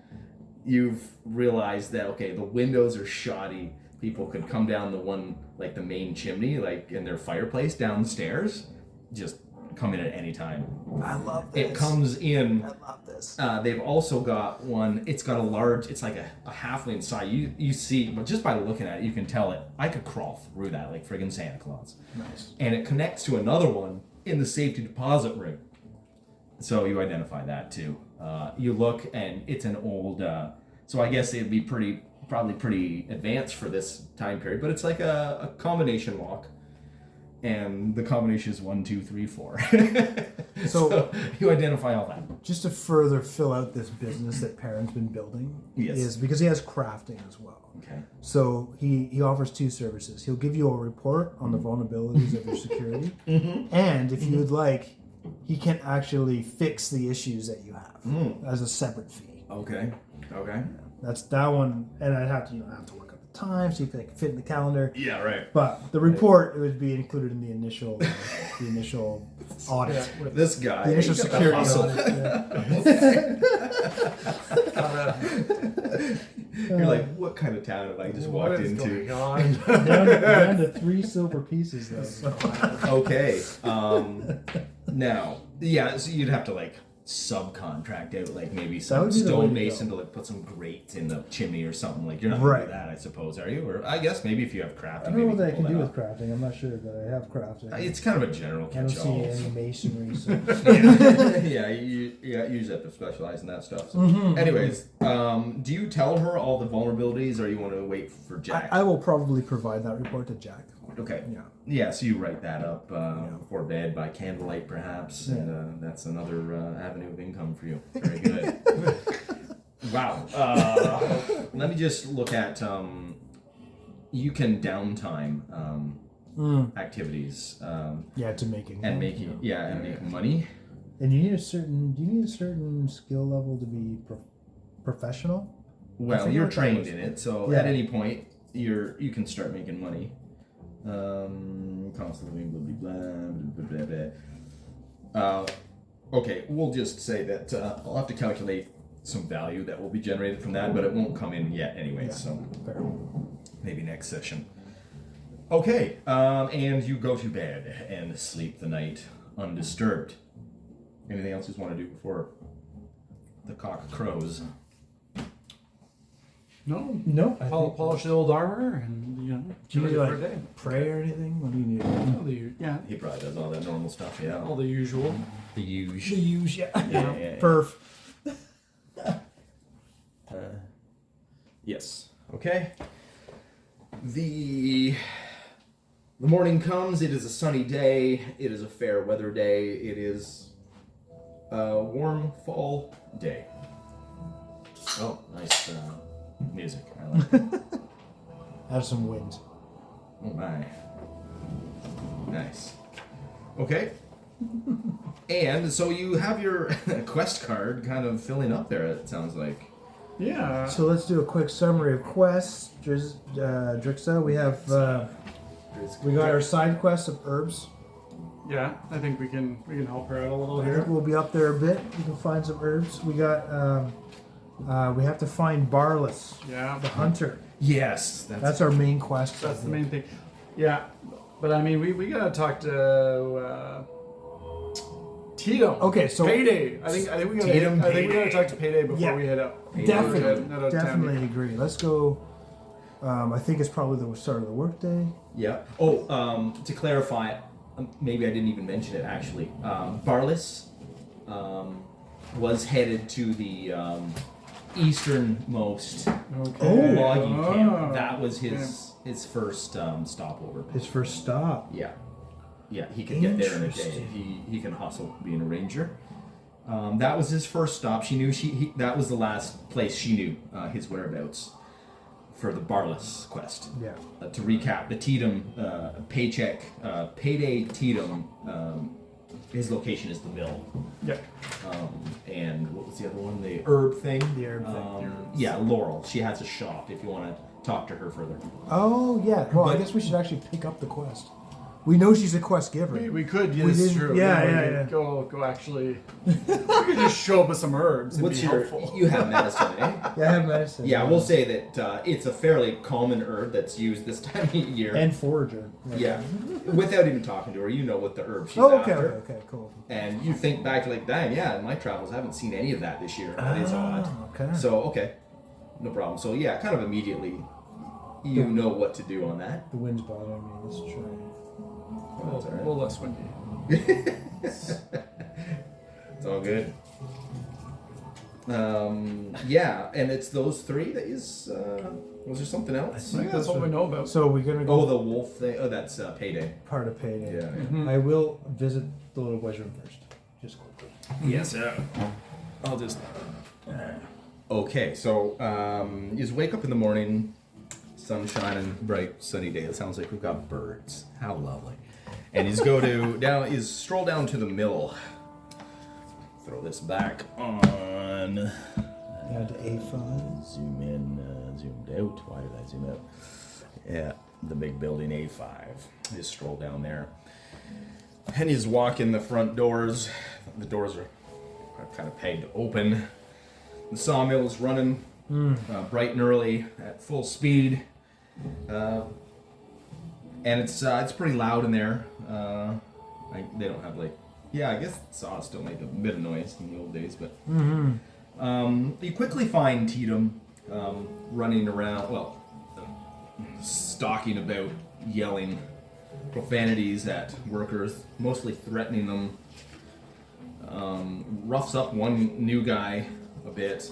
you've realized that okay, the windows are shoddy. People could come down the main chimney, in their fireplace downstairs, just come in at any time. I love this. It comes in. I love this. They've also got one. It's got it's like a halfling size. You see, but just by looking at it, you can tell it. I could crawl through that like friggin' Santa Claus. Nice. And it connects to another one in the safety deposit room. So you identify that too. You look, and it's an old. So I guess it'd be probably pretty advanced for this time period. But it's like a combination lock. And the combination is 1, 2, 3, 4. So you identify all that. Just to further fill out this business that Perrin's been building, is because he has crafting as well. Okay. So he offers 2 services. He'll give you a report on the vulnerabilities of your security, and if you would like, he can actually fix the issues that you have as a separate fee. Okay. That's that one, and I'd have to have to work up the time, see if they can fit in the calendar. Yeah, right. But the report would be included in the initial audit. Yeah. This guy. The initial security hustle. audit. Yeah. You're like, what kind of town have I just walked into? down to 3 silver pieces though. Okay. Now, yeah, so you'd have to subcontract out, like maybe That some would be the way to stonemason go. to like put some grates in the chimney or something. Like you're not gonna Right. do that, I suppose, are you? Or I guess maybe if you have crafting, I don't know maybe what I you can pull do that with off. crafting. I'm not sure, but I have crafting. It's kind of a general I don't see catch-all. any masonry. So. Yeah, you usually have to specialize in that stuff. So. Anyways, do you tell her all the vulnerabilities, or you want to wait for Jack? I will probably provide that report to Jack. Okay. Yeah. Yeah, so you write that up before bed by candlelight, perhaps, and that's another avenue of income for you. Very good. Wow. Let me just look at you can downtime activities Yeah, to make it. and making making money. And you need a certain skill level to be professional. Well, forget you're what that trained was. in it, so Yeah. at any point you can start making money. Constantly blah blah blah blah blah. Okay, we'll just say that I'll have to calculate some value that will be generated from that, but it won't come in yet anyway. Yeah. So Fair. maybe next session. Okay, and you go to bed and sleep the night undisturbed. Anything else you want to do before the cock crows? No. I think- Polish the old armor and Do you get need ready to for a day. pray or anything? What do you need? All the, yeah, He probably does all that normal stuff, yeah. all the usual. The usual. Use Yeah. Perf. Yes. Okay. The morning comes. It is a sunny day. It is a fair weather day. It is a warm fall day. Oh, nice music. I like it. Have some wind. Oh my. Nice. Okay. And so you have your quest card kind of filling up there, it sounds like. Yeah. So let's do a quick summary of quests. Drixa, we have we got our side quest of herbs. Yeah, I think we can help her out a little I here. think we'll be up there a bit. We can find some herbs. We got we have to find Barless, Yeah, the hunter. Yes, That's our main quest. that's the main thing. Yeah, but I mean, we gotta talk to Tito. Okay, so- Payday. I think we gotta. Tatum, I think we Payday. gotta talk to Payday before Yeah. we head out. Definitely, Head out of town. definitely agree. Let's go. I think it's probably the start of the workday. Yeah. Oh, to clarify, maybe I didn't even mention it actually. Barlis was headed to the easternmost Okay. logging Oh. camp. That was his first stopover. His first stop. Yeah. Yeah, he could get there in a day. Interesting. He can hustle being a ranger. That was his first stop. She knew that was the last place she knew his whereabouts for the Barless quest. Yeah. To recap, the Tatum payday Tatum, his location is the mill. Yeah. And what was the other one? The herb thing? The herb thing. Yeah, Laurel. She has a shop if you want to talk to her further. Oh yeah. Well, I But- guess we should actually pick up the quest. We know she's a quest giver. We could. Yeah, We that's didn't- true. yeah, we yeah, could yeah. Go. Actually, we could just show up with some herbs and What's be your? helpful. You have medicine, eh? Yeah, I have medicine. Yeah, we'll say that it's a fairly common herb that's used this time of year. And forager. Yeah, without even talking to her, you know what the herb she's Oh, okay, after. okay, cool. And you think back like, dang, yeah, in my travels, I haven't seen any of that this year. That is odd. Okay. So, okay, no problem. So, yeah, kind of immediately, you know what to do on that. The wind's bothering me. Let's try. That's all right. Well, less windy. It's all good. Yeah, and it's those three that is. Was there something else? I think that's all we know about. So we're gonna go Oh, the wolf thing. Oh, that's payday. part of payday. Yeah. Mm-hmm. I will visit the little boy's room first, just quickly. Yes, sir. I'll just. Okay, so you just wake up in the morning, sun shining, bright, sunny day. It sounds like we've got birds. How lovely. And he's stroll down to the mill. Throw this back on. Down to A5. Zoom in, zoomed out. Why did I zoom out? Yeah, the big building A5. Just stroll down there. And he's walking the front doors. The doors are kind of pegged open. The sawmill is running bright and early at full speed. And it's pretty loud in there. They don't have like Yeah, I guess saws still make a bit of noise in the old days, but Mm-hmm. you quickly find Tatum running around, stalking about, yelling profanities at workers, mostly threatening them. Roughs up one new guy a bit,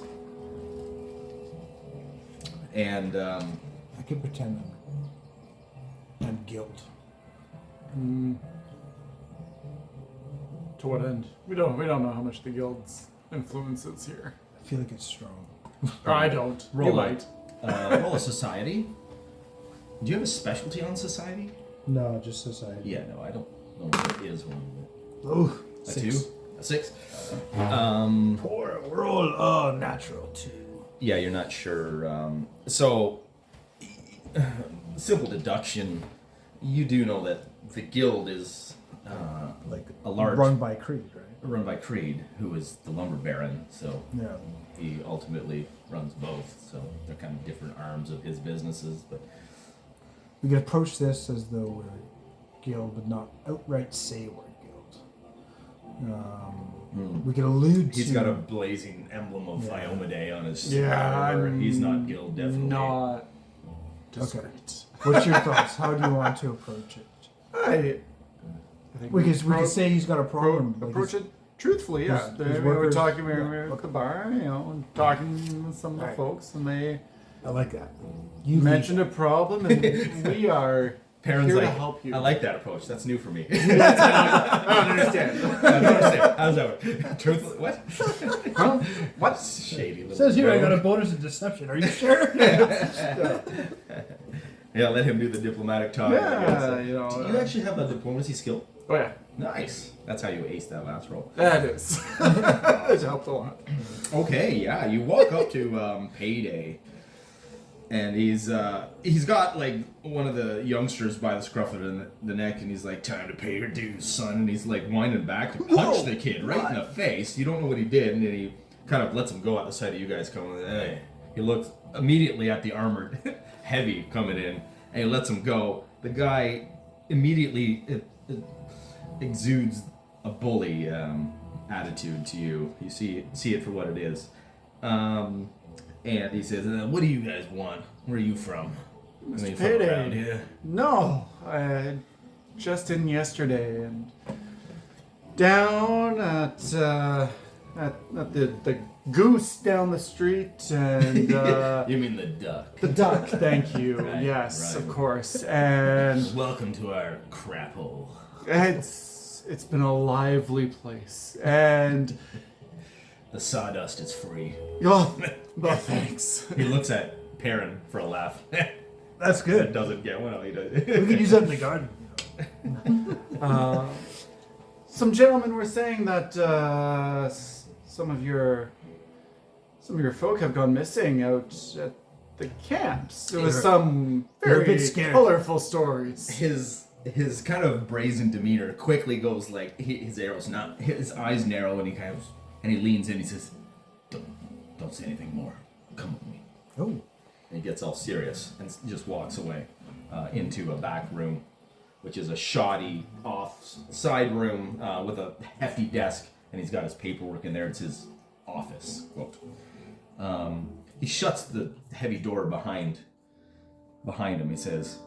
and I could pretend I'm guilt. To what end? We don't know how much the guild's influence is here. I feel like it's strong. Or I don't. You roll might. roll a society. Do you have a specialty on society? No, just society. Yeah, no, I don't know if there is one. Oh, A 6. 2? A 6? Poor roll. Oh, natural 2. Yeah, you're not sure. So, simple deduction, you do know that the guild is Like a large... run by Creed, right? run by Creed, who is the lumber baron, so Yeah. he ultimately runs both, so they're kind of different arms of his businesses, but We could approach this as though we're guild, but not outright say we're guild. We could allude he's to. got a blazing emblem of Yeah. Iomade on his Yeah, armor. He's not guild, definitely. Not discreet. What's your thoughts? How do you want to approach it? I think We could say he's got a problem. like approach his- it truthfully, yeah. his We were workers- talking, we yeah, were at okay. the bar, talking with some of the Alright. folks, and they I like that. You mentioned a problem, and we are Perrin's here like, to help you. I like that approach. That's new for me. I don't understand. I don't understand. How's that work? Truthfully, what? Huh? What? Shady little It says here I got a rogue. bonus of deception. Are you sure? Yeah, let him do the diplomatic talk. I guess. Yeah, Do you actually have a diplomacy skill? Oh yeah, Nice. That's how you aced that last roll. that is. It helped a lot. Okay, yeah, you walk up to Payday, and he's got like one of the youngsters by the scruff of the neck, and he's like, "Time to pay your dues, son." And he's like winding back to punch the kid right in the face. You don't know what he did, and then he kind of lets him go at the sight of you guys coming. Hey, he looks immediately at the armored heavy coming in, and he lets him go. The guy immediately exudes a bully attitude to you. You see it for what it is. And he says, "What do you guys want? Where are you from? Mr. Are you Payday. from around here?" No, I just in yesterday and down at the goose down the street and You mean the duck? the duck. Thank you. Right, yes, right. of course. And Welcome to our crap hole. it's been a lively place. And The sawdust is free. oh, thanks. He looks at Perrin for a laugh. That's Good. good. Doesn't get one. He does. We could use that in the garden. Some gentlemen were saying that some of your folk have gone missing out at the camps. There was some They're a very bit scared. colorful stories. His kind of brazen demeanor quickly goes like his arrows not his eyes narrow and he leans in. He says, "Don't say anything more. Come with me." Oh. And he gets all serious and just walks away into a back room, which is a shoddy side room with a hefty desk, and he's got his paperwork in there. It's his office, quote. He shuts the heavy door behind him. He says,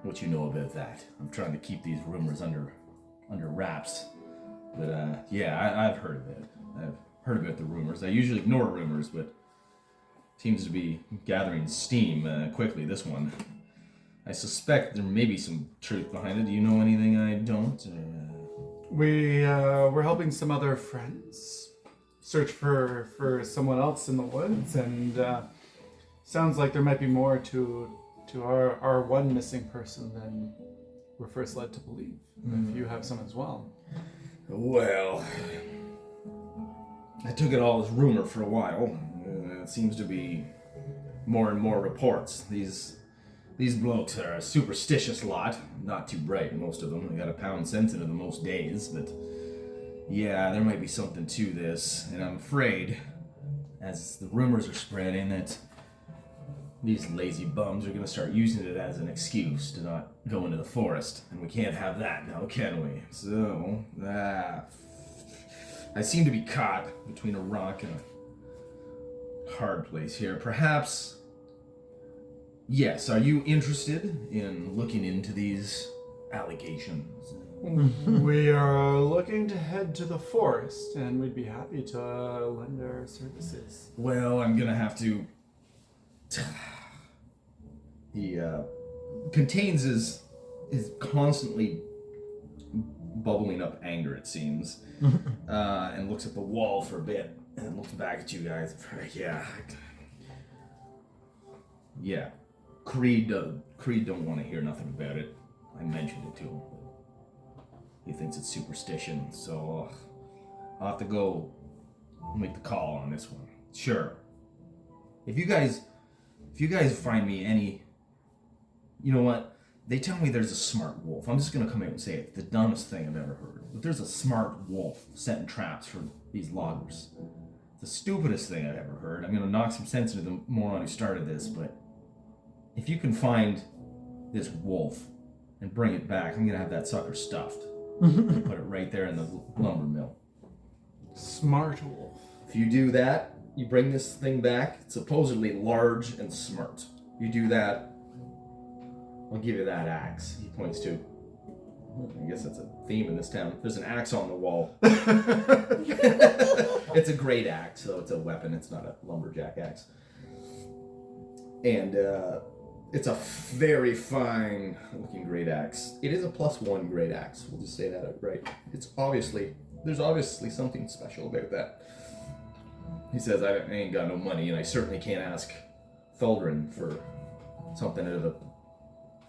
"What you know about that? I'm trying to keep these rumors under wraps, but yeah, I've heard of it. I've heard about the rumors. I usually ignore rumors, but seems to be gathering steam quickly. This one, I suspect there may be some truth behind it. Do you know anything I don't?" We're helping some other friends search for someone else in the woods, and sounds like there might be more to our one missing person than we're first led to believe. If you have some as well. Well, I took it all as rumor for a while. It seems to be more and more reports. These blokes are a superstitious lot. Not too bright, most of them. They got a pound sense into them most days, but yeah, there might be something to this. And I'm afraid, as the rumors are spreading, that these lazy bums are going to start using it as an excuse to not go into the forest. And we can't have that now, can we? So, I seem to be caught between a rock and a hard place here. Perhaps, yes, are you interested in looking into these allegations? We are looking to head to the forest, and we'd be happy to lend our services. Well, I'm gonna have to... He contains his constantly bubbling up anger, it seems, and looks at the wall for a bit, and looks back at you guys. Yeah. Creed don't want to hear nothing about it. I mentioned it to him. He thinks it's superstition, so I'll have to go make the call on this one. Sure. If you guys find me any, you know what? They tell me there's a smart wolf. I'm just gonna come out and say it. It's the dumbest thing I've ever heard. But there's a smart wolf setting traps for these loggers. It's the stupidest thing I've ever heard. I'm gonna knock some sense into the moron who started this, but if you can find this wolf and bring it back, I'm gonna have that sucker stuffed. And put it right there in the lumber mill. Smart wolf. If you do that, you bring this thing back. It's supposedly large and smart. You do that, I'll give you that axe. He points to. I guess that's a theme in this town. There's an axe on the wall. It's a great axe, so it's a weapon. It's not a lumberjack axe. And it's a very fine looking great axe. It is a +1 great axe. We'll just say that outright. There's obviously something special about that. He says, I ain't got no money, and I certainly can't ask Feldrin for something out of the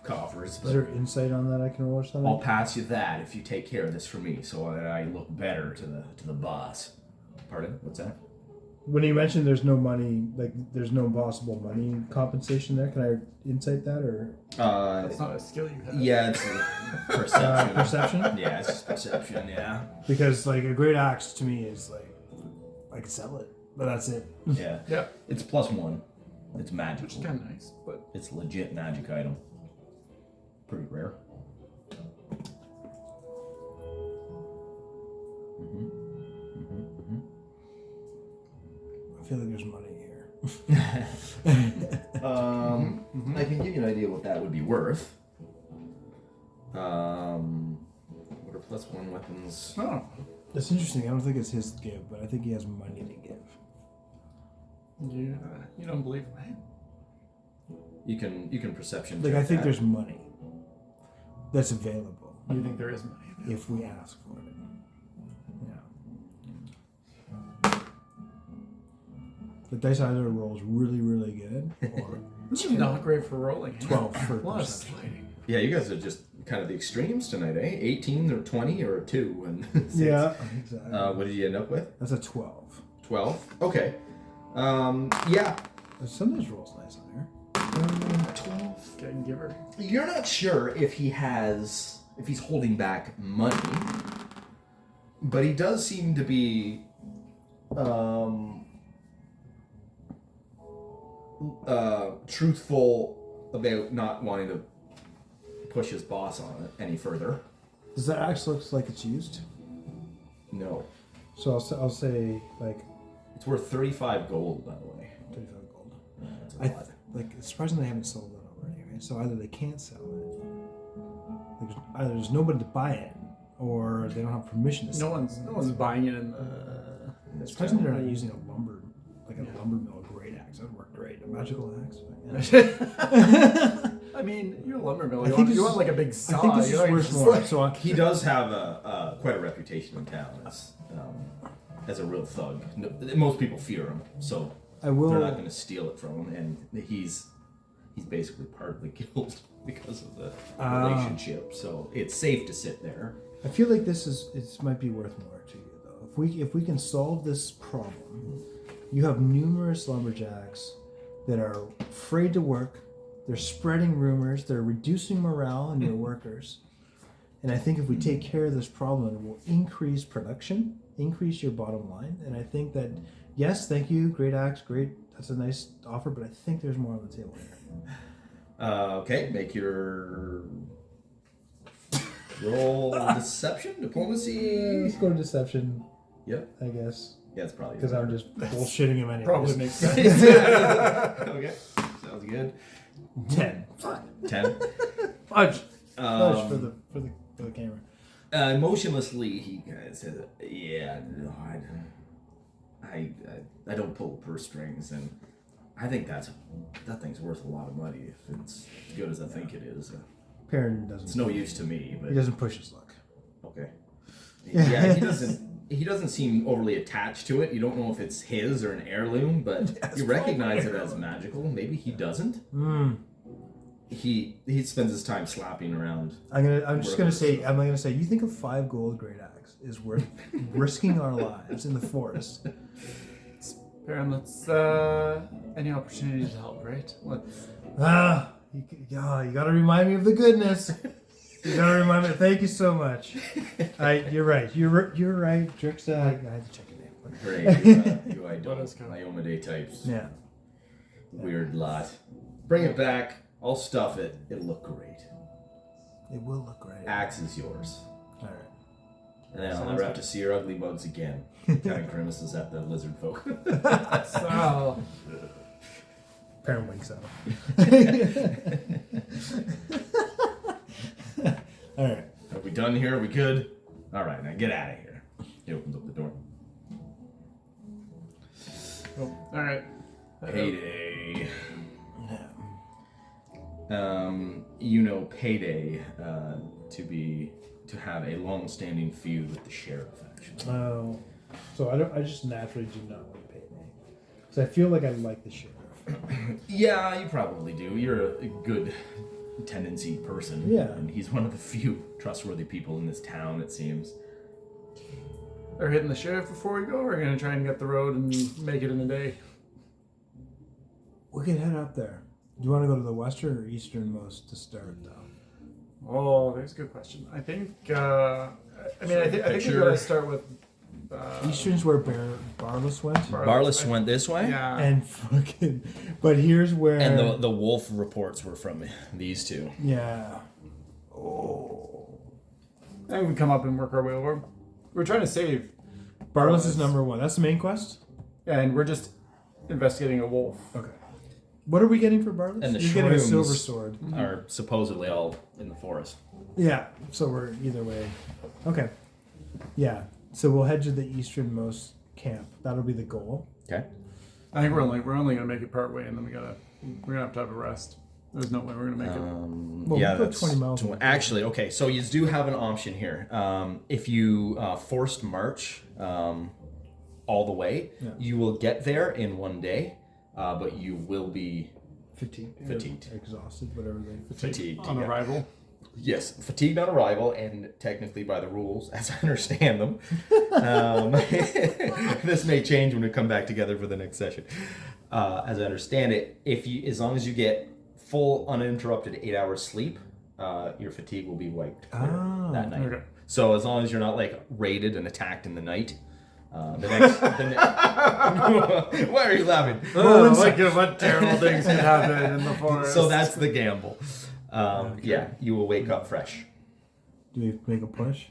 coffers. Is there insight on that I can roll or something? I'll pass you that if you take care of this for me, so that I look better to the boss. Pardon? What's that? When you mentioned there's no money, like there's no possible money compensation there, can I insight that or? That's not a skill you have. Yeah, it's a perception. Perception? Yeah, it's just perception. Yeah. Because like a great axe to me is like I could sell it, but that's it. Yeah. Yeah. It's +1. It's magical. Which is kind of nice, but It's legit magic item. Pretty rare. I feel like there's money here. I can give you an idea what that would be worth. What are +1 weapons? oh, That's interesting. I don't think it's his to give, but I think he has money to give. you don't believe me? You can perception. Like check I think that. there's money that's available You think there is money? if we ask for it. Yeah. The dice either rolls really, really good or This is not great for rolling. 12 for Plus perception. fighting. Yeah, you guys are just kind of the extremes tonight, eh? 18 or 20 or a 2 and 6. Yeah, exactly. What did you end up with? That's a 12. 12. Okay. Yeah. Sometimes rolls nice on here. 12. Getting giver. You're not sure if he's holding back money, but he does seem to be truthful about not wanting to push his boss on it any further. Does that axe look like it's used? No. So I'll say like It's worth 35 gold, by the way. 35 gold. Yeah, that's a I lot. like it's surprising they haven't sold it already, right? So either they can't sell it, like, either there's nobody to buy it, or they don't have permission to No sell one's buying it in the. In this Surprising they're town. not using a lumber mill, a great axe. That would work great. A magical axe. I mean, you're a lumber mill. I You think want, this is- like a big saw. I think this you is know, worth just more. like- So He does have quite a reputation in town as a real thug. No, most people fear him, so I will. they're not going to steal it from him, and he's basically part of the guild because of the relationship. So it's safe to sit there. I feel like it might be worth more to you though. If we can solve this problem, you have numerous lumberjacks that are afraid to work. They're spreading rumors. They're reducing morale in your workers. And I think if we take care of this problem, it will increase production, increase your bottom line. And I think that, yes, thank you, great axe, great. That's a nice offer, but I think there's more on the table here. Okay, make your roll deception, diplomacy. Let's go to deception. Yep. I guess. Yeah, it's probably Because I'm just bullshitting him anyways. Probably makes sense. Okay. Sounds good. 10. 10. Fudge. Fudge Um, for the camera. Emotionlessly, he kind of says, "Yeah, no, I don't pull purse strings, and I think that thing's worth a lot of money if it's as good as I think it is. Perrin doesn't. It's no use to me, but He doesn't push his luck. okay. Yeah, he doesn't. He doesn't seem overly attached to it. You don't know if it's his or an heirloom, but you recognize it as magical. Maybe he doesn't. He spends his time slapping around. I'm just gonna say. You think a 5 gold great axe is worth risking our lives in the forest? Baron, let's any opportunity to help, right? Let's. You gotta remind me of the goodness. You gotta remind me. Thank you so much. You're right. You're right, Drix. I had to check your name. Great. You Let us go. Iomade types. Yeah. Weird lot. Bring it back. I'll stuff it. It'll look great. It will look great. Axe is yours. All right. And then I'll never have to see your ugly bugs again. Counting grimaces at the lizard folk. So. Perrin winks at him. All right. Are we done here? Are we good? All right, now get out of here. He opens up the door. Cool. All right. Payday. Yeah. You know Payday to have a long-standing feud with the sheriff. Actually, Oh. So I just naturally do not like Payday. So I feel like I like the sheriff. yeah, you probably do. You're a good tendency person. Yeah. And he's one of the few trustworthy people in this town, it seems. Are we hitting the sheriff before we go, or are we gonna try and get the road and make it in a day? We can head up there. Do you want to go to the western or easternmost to start, though? Oh, that's a good question. I think. I think we gotta start with. Eastern's where Barless went. Barless went this way? Yeah. And fucking. But here's where. And the wolf reports were from these two. Yeah. Oh. And we come up and work our way over. We're trying to save. Barless is number 1. That's the main quest? Yeah, and we're just investigating a wolf. Okay. What are we getting for Barless? And the You're getting a shrooms silver sword. are supposedly all in the forest. Yeah. So we're either way. Okay. Yeah. So we'll head to the easternmost camp. That'll be the goal. Okay. I think we're only gonna make it part way, and then we're gonna have to have a rest. There's no way we're gonna make it. Well, yeah, we put that's 20 miles. actually okay. So you do have an option here. If you forced march all the way, you will get there in 1 day, but you will be fatigued, exhausted, whatever they. fatigued On yeah. arrival. Yes, fatigued on arrival, and technically by the rules, as I understand them, this may change when we come back together for the next session. As I understand it, as long as you get full uninterrupted 8 hours sleep, your fatigue will be wiped clear that night. Okay. So as long as you're not like raided and attacked in the night, why are you laughing? What terrible things can happen in the forest. So that's the gamble. Yeah, you will wake up fresh. Do we make a push?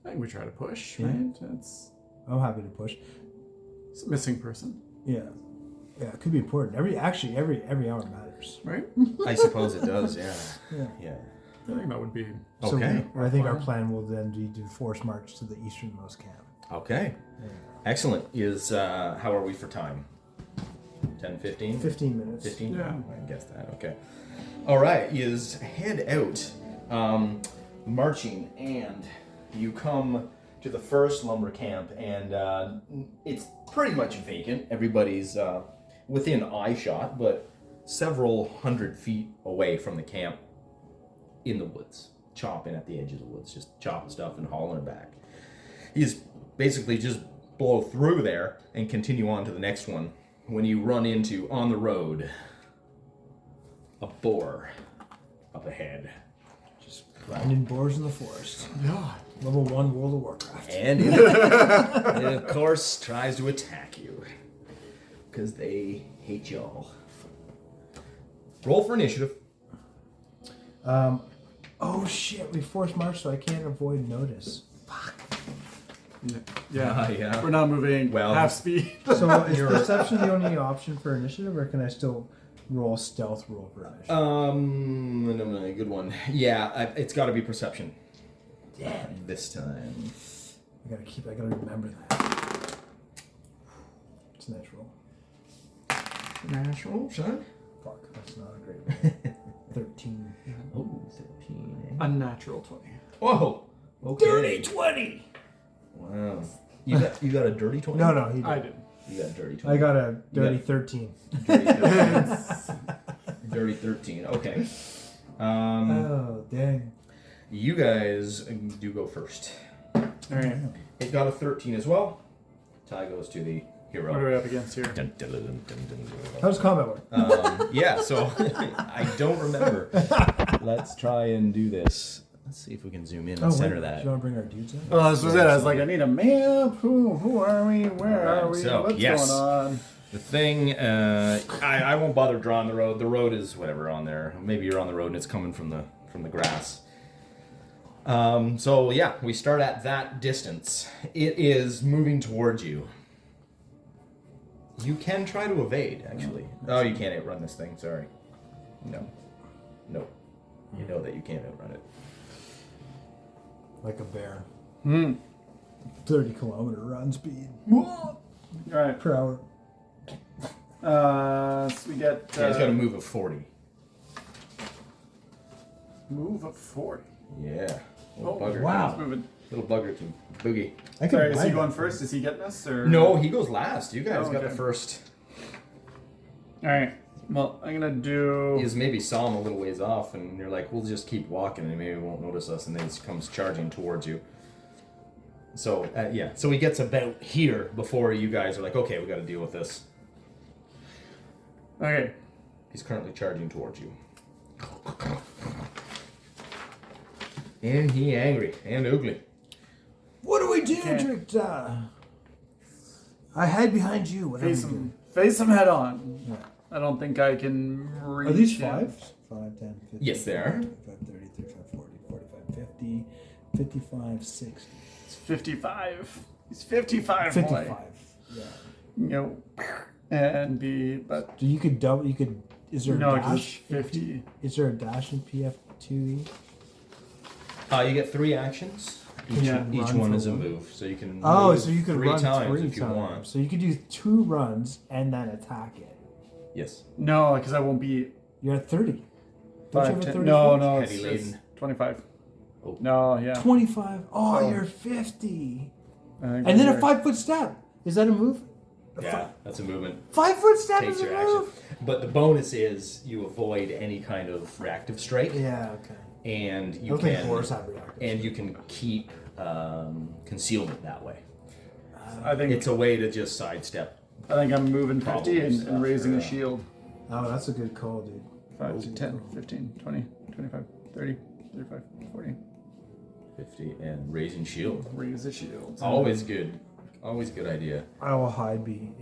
I think we try to push, Yeah. right? I'm happy to push. It's a missing person, Yeah. Yeah, it could be important. Every hour matters. right? I suppose it does, yeah. Yeah. I think that would be. So Okay. I think our plan will then be to force march to the easternmost camp. Okay. Excellent. How are we for time? 10, 15? 15 minutes. 15? Yeah. I guess that. Okay. All right. Head out, marching, and you come to the first lumber camp, and it's pretty much vacant. Everybody's within eye shot, but several hundred feet away from the camp in the woods, chopping at the edge of the woods, just chopping stuff and hauling it back. He's basically just blow through there and continue on to the next one when you run into, on the road, a boar up ahead. Just grinding boars in the forest. Yeah. Level 1 World of Warcraft. And it, of course, tries to attack you because they hate y'all. Roll for initiative. Oh shit, we forced march so I can't avoid notice. Fuck. Yeah. Yeah. We're not moving Well, half speed. So is perception the only option for initiative, or can I still roll stealth roll for initiative? No, good one. Yeah, it's got to be perception. Damn. This time. I gotta remember that. It's natural. Natural, son. Fuck, that's not a great one. 13. Oh, 13. Unnatural 20. Whoa. Okay. Dirty 20! Wow. You got a dirty 20? No, he did. I did. You got a dirty 20. I got a dirty 13. Dirty 13. Dirty 13. Okay. Oh, dang. You guys do go first. All right. It got a 13 as well. Tie goes to the hero. What are we up against here? Dun, dun, dun, dun, dun, dun. How does combat work? Yeah, so I don't remember. Let's try and do this. Let's see if we can zoom in and center Do that. you want to bring our dudes in? Well, this was it. I was like, I need a map. Who are we? Where Alright, are we? so, What's yes. going on? The thing, I won't bother drawing the road. The road is whatever on there. Maybe you're on the road and it's coming from the grass. So yeah, we start at that distance. It is moving towards you. You can try to evade, actually. Oh, you can't outrun this thing. Sorry. No. You know that you can't outrun it. Like a bear. 30-kilometer run speed. All right. Per hour. So we get Yeah, it's got a move of 40. move of 40. Yeah. Oh, Bugger. wow. He's moving. Little bugger can boogie. I could Sorry, is buy he that. going first? Is he getting us? Or No, he goes last. You guys Oh, got the okay. first. All right. Well, I'm gonna do. He maybe saw him a little ways off, and you're like, we'll just keep walking, and he maybe won't notice us, and then he comes charging towards you. So, yeah. So he gets about here before you guys are like, okay, we got to deal with this. Okay. He's currently charging towards you. And he angry and ugly. What do we do, Okay. Dricta? I hide behind you. What Face do we do? him. Face him head on. Yeah. I don't think I can reach Are these him. 5s? 5, 10, 15. Yes, they are. 25, 30, 35, 40, 45, 50, 55, 60. It's 55. He's 55. 55. Boy. Yeah. You know, and be but So you could double. You could. Is there no, a because dash? 50. Is there a dash in PF2e? You get 3 actions. Each, Yeah, each run one for is a one. move, so you can. Oh, move so you could 3 run times 3 if you times. want. So you could do 2 runs and then attack it. Yes. No, because I won't be You're at 30. Don't you 5, have a 10. 30 No, foot? no, Heavy it's laden. 25. Oh. No, yeah. 25. Oh, Oh. you're 50. I think And then a we're- 5-foot step. Is that a move? Yeah, that's a movement. 5-foot step Takes is a your action. move. But the bonus is you avoid any kind of reactive strike, Yeah. Okay. and I you don't think can horse have reactive. and you can keep concealment that way. I think It's a way to just sidestep. I'm moving 50 Probably and stuff, raising yeah. a shield. Oh, that's a good call, dude. 5 to 10, 15, 20, 25, 30, 35, 40. 50 and raising shield. Raise a shield. Always good. Always a good idea. I will hide behind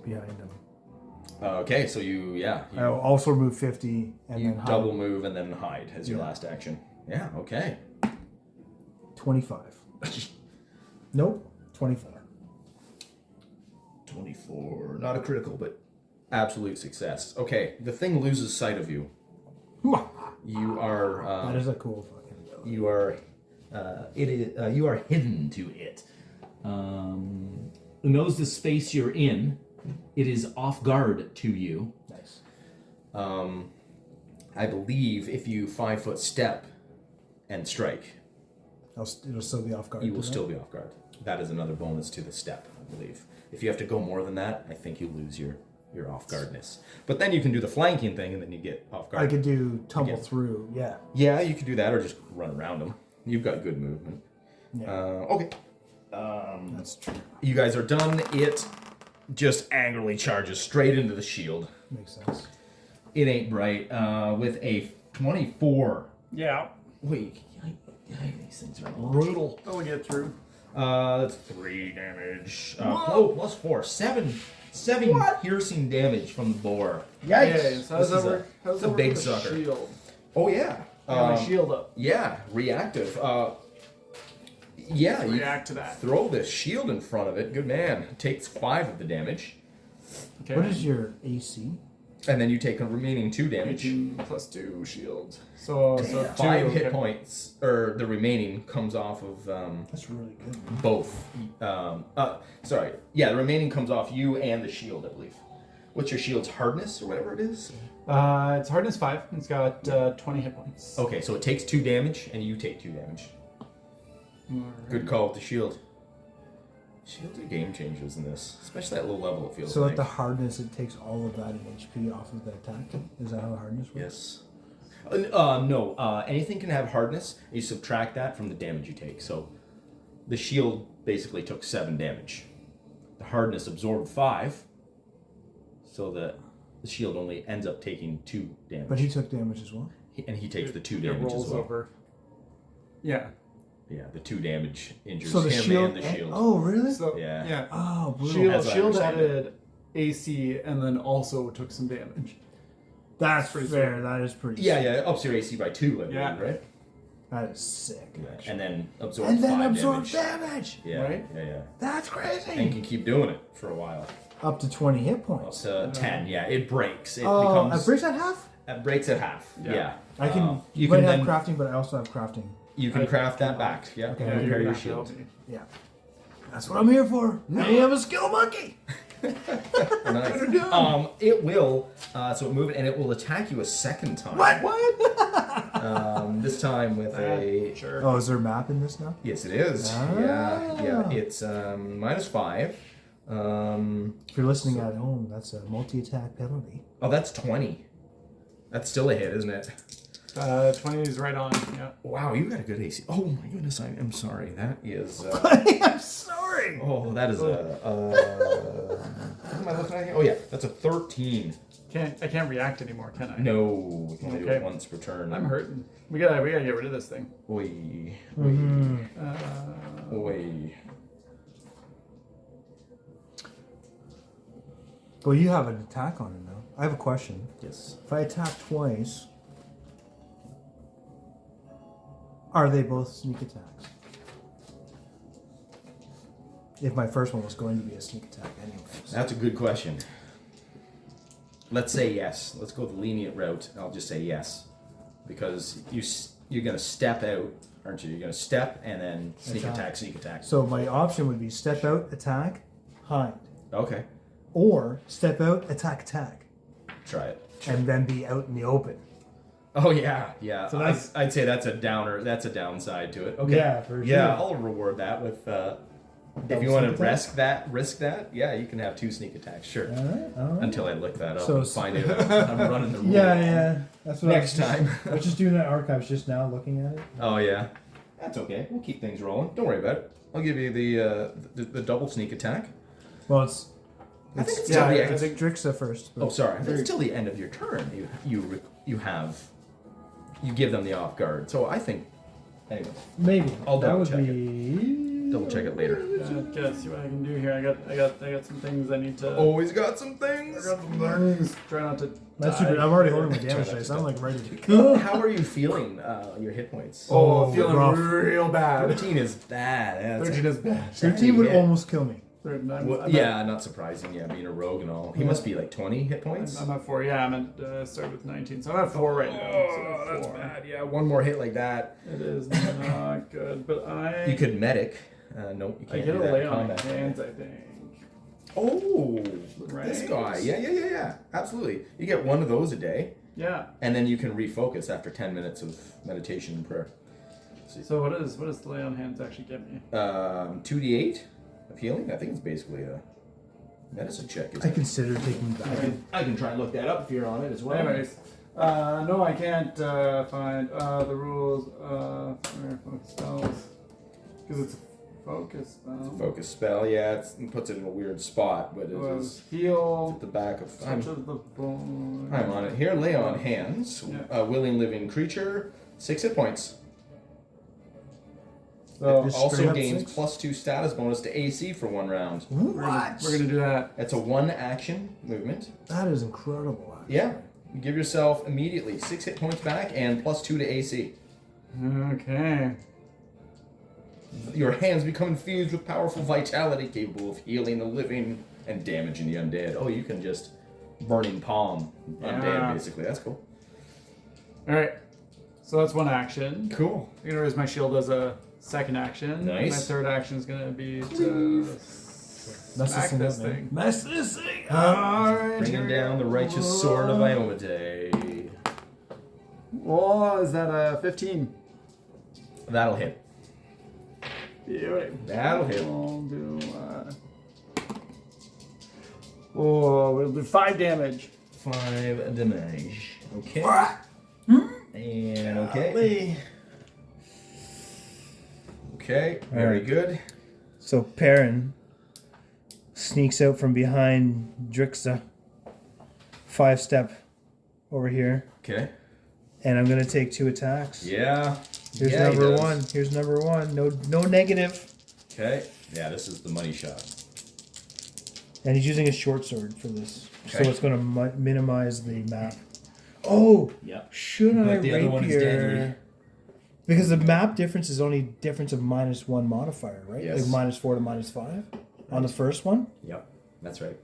him. Okay, so you I will also move 50 and you then hide. double move and then hide as your Yeah. last action. Yeah. Okay. 25. Nope. 24. 24. Not a critical, but absolute success. Okay, the thing loses sight of you. You are. That is a cool fucking ability. You are. It is. You are hidden to it. It knows the space you're in. It is off guard to you. Nice. I believe if you 5-foot step and strike, It'll still be off guard. you will doesn't still be off guard. That is another bonus to the step, I believe. If you have to go more than that, I think you lose your off guardness. But then you can do the flanking thing, and then you get off it? guard. I could do tumble Again. through. Yeah. Yeah, you could do that, or just run around them. You've got good movement. Yeah. Okay. That's true. You guys are done. It just angrily charges straight into the shield. Makes sense. It ain't bright. With a 24. Yeah. Wait, these things are brutal. I'll get through. That's 3 damage. Plus 4. 7 piercing damage from the boar. Okay, so how's This that is a- work? How's it's that a work big with the sucker. shield? Oh yeah. I have my shield up. Yeah, reactive. Yeah, you react to that. throw the shield in front of it. Good man. It takes 5 of the damage. Okay. What is your AC? And then you take a remaining 2 damage. 18 plus 2 shield. So 5 hit okay. points, or the remaining comes off of That's really good. both. Sorry. Yeah, the remaining comes off you and the shield, I believe. What's your shield's hardness, or whatever it is? It's hardness 5. It's got 20 hit points. Okay, so it takes 2 damage, and you take 2 damage. Alright. Good call with the shield. Shields are game changers in this, especially at low level. It feels So like. at the hardness, it takes all of that in HP off of the attack. Is that how the hardness works? Yes. No. Anything can have hardness. You subtract that from the damage you take. So, the shield basically took 7 damage. The hardness absorbed 5. So the shield only ends up taking 2 damage. But he took damage as well. And he takes the 2 It damage rolls as well. over. Yeah. Yeah, the 2 damage injures So the him shield. and the shield. Oh, really? So Yeah. yeah. Oh, brutal. Shield, As I shield understand it. added AC and then also took some damage. That's pretty fair. sweet. That is pretty. Yeah, sick. yeah, it ups your AC by 2, I believe, Yeah. right? That is sick. actually. And then absorb And then 5 absorb damage. damage. Yeah, Right? yeah. That's And crazy. can keep doing it for a while. Up to 20 hit Up points. to 10, yeah. It breaks. It Oh, becomes... it breaks at half. It breaks at half. Yeah. Yeah. I can. You You can might have then crafting, but I also have crafting. you can craft that back. Yeah. Okay. And Yeah, repair you're your gonna shield. help me. Yeah. That's what I'm here for. I am a skill monkey. Nice. It will. So it move it, and it will attack you a second time. What? This time with a. Sure. Oh, is there a map in this now? Yes, it is. Ah. Yeah. It's -5. If you're listening at home, that's a multi-attack penalty. Oh, that's 20. That's still a hit, isn't it? 20 is right on. Yeah. Wow, you got a good AC. Oh my goodness, I'm sorry. That is. I'm sorry. Oh, that is a. What am I looking at here? Oh yeah, that's a 13. I can't react anymore, can I? No, we can only do Okay. it once per turn. I'm hurting. We gotta get rid of this thing. Oi. Uh, Oi. Well, you have an attack on it now. I have a question. Yes. If I attack twice, are they both sneak attacks? If my first one was going to be a sneak attack anyways. That's a good question. Let's say yes. Let's go the lenient route. I'll just say yes. Because you're going to step out, aren't you? You're going to step and then sneak attack, sneak attack. So my option would be step out, attack, hide. Okay. Or step out, attack, attack. Try it. And then be out in the open. Oh, yeah. Yeah. So that's- I'd say that's a downer. That's a downside to it. Okay. Yeah, for Yeah, sure. I'll reward that with... if Double you want sneak to attack? risk that, yeah, you can have 2 sneak attacks, sure. Alright. Until I look that up So- and find out I'm running the rule. Yeah. That's what Next time. I was just doing that archives just now, looking at it. Oh yeah, that's okay. We'll keep things rolling. Don't worry about it. I'll give you the double sneak attack. Well, it's I think it's yeah, till the I end. think- Drixa first. but- Oh, sorry. I think it's till the end of your turn. You give them the off guard. So I think. Anyway, Maybe. I'll that double would check be. double check it later. gotta see what I can do here. I got some things I need to. Always got some I things. got some things. Try not to. That's die. super. I'm already holding my Try damage not dice. to I'm die. like ready to go. How are you feeling? Your hit points. Oh, Oh, feeling rough. real bad. 13 is bad. That's 13 is bad. 13 would Yeah. almost kill me. Well, yeah, not surprising. Yeah, being a rogue and all. He must be like 20 hit points. I'm at 4. Yeah, I'm at start with 19, so I'm at 4 right now. Oh, So that's 4. bad. Yeah, one more hit like that. It is not good, but You could medic. Nope, you I can't get do a that lay in on combat. hands, I think. Oh, look at this Right. guy. Yeah. Absolutely. You get one of those a day, Yeah. and then you can refocus after 10 minutes of meditation and prayer. So what does the lay on hands actually get me? 2d8 of healing. I think it's basically a medicine check. I Isn't it? consider taking back. I can try and look that up if you're on it as well. Anyways, no, I can't find the rules for focus spells because it's a focus spell. Focus spell. Yeah, it puts it in a weird spot, but it is Heal. at the back of. Touch of the bone. I'm on it here. Lay on hands. Yeah. A willing living creature. 6 hit points. So Just Also straight up gains 6? +2 status bonus to AC for 1 round. we're gonna do that. That's a 1 action movement. That is incredible. Actually. Yeah. You give yourself immediately 6 hit points back and +2 to AC. Okay. Your hands become infused with powerful vitality capable of healing the living and damaging the undead. Oh, you can just burning palm undead, basically. That's cool. Alright. So that's one action. Cool. I'm gonna raise my shield as a second action. Nice. And my third action is gonna be to smack this thing. Mess this thing. Alright. Bringing down the righteous sword of Iomade. Oh, is that a 15? That'll hit. Beauty. That'll hit. We'll do, we'll do 5 damage. 5 damage. Okay. And okay. Okay, very Alright. good. So Perrin sneaks out from behind Drixa. 5-step over here. Okay. And I'm gonna take 2 attacks. Yeah. Here's Yeah, he number does. 1. Here's number 1. No negative. Okay. Yeah, this is the money shot. And he's using a short sword for this. Okay. So it's gonna minimize the map. Oh! Yep. Should I But the other one is deadly. rapier? Because the map difference is only difference of -1 modifier, right? Yes. Like -4 to -5 on the first one. Yep. That's right.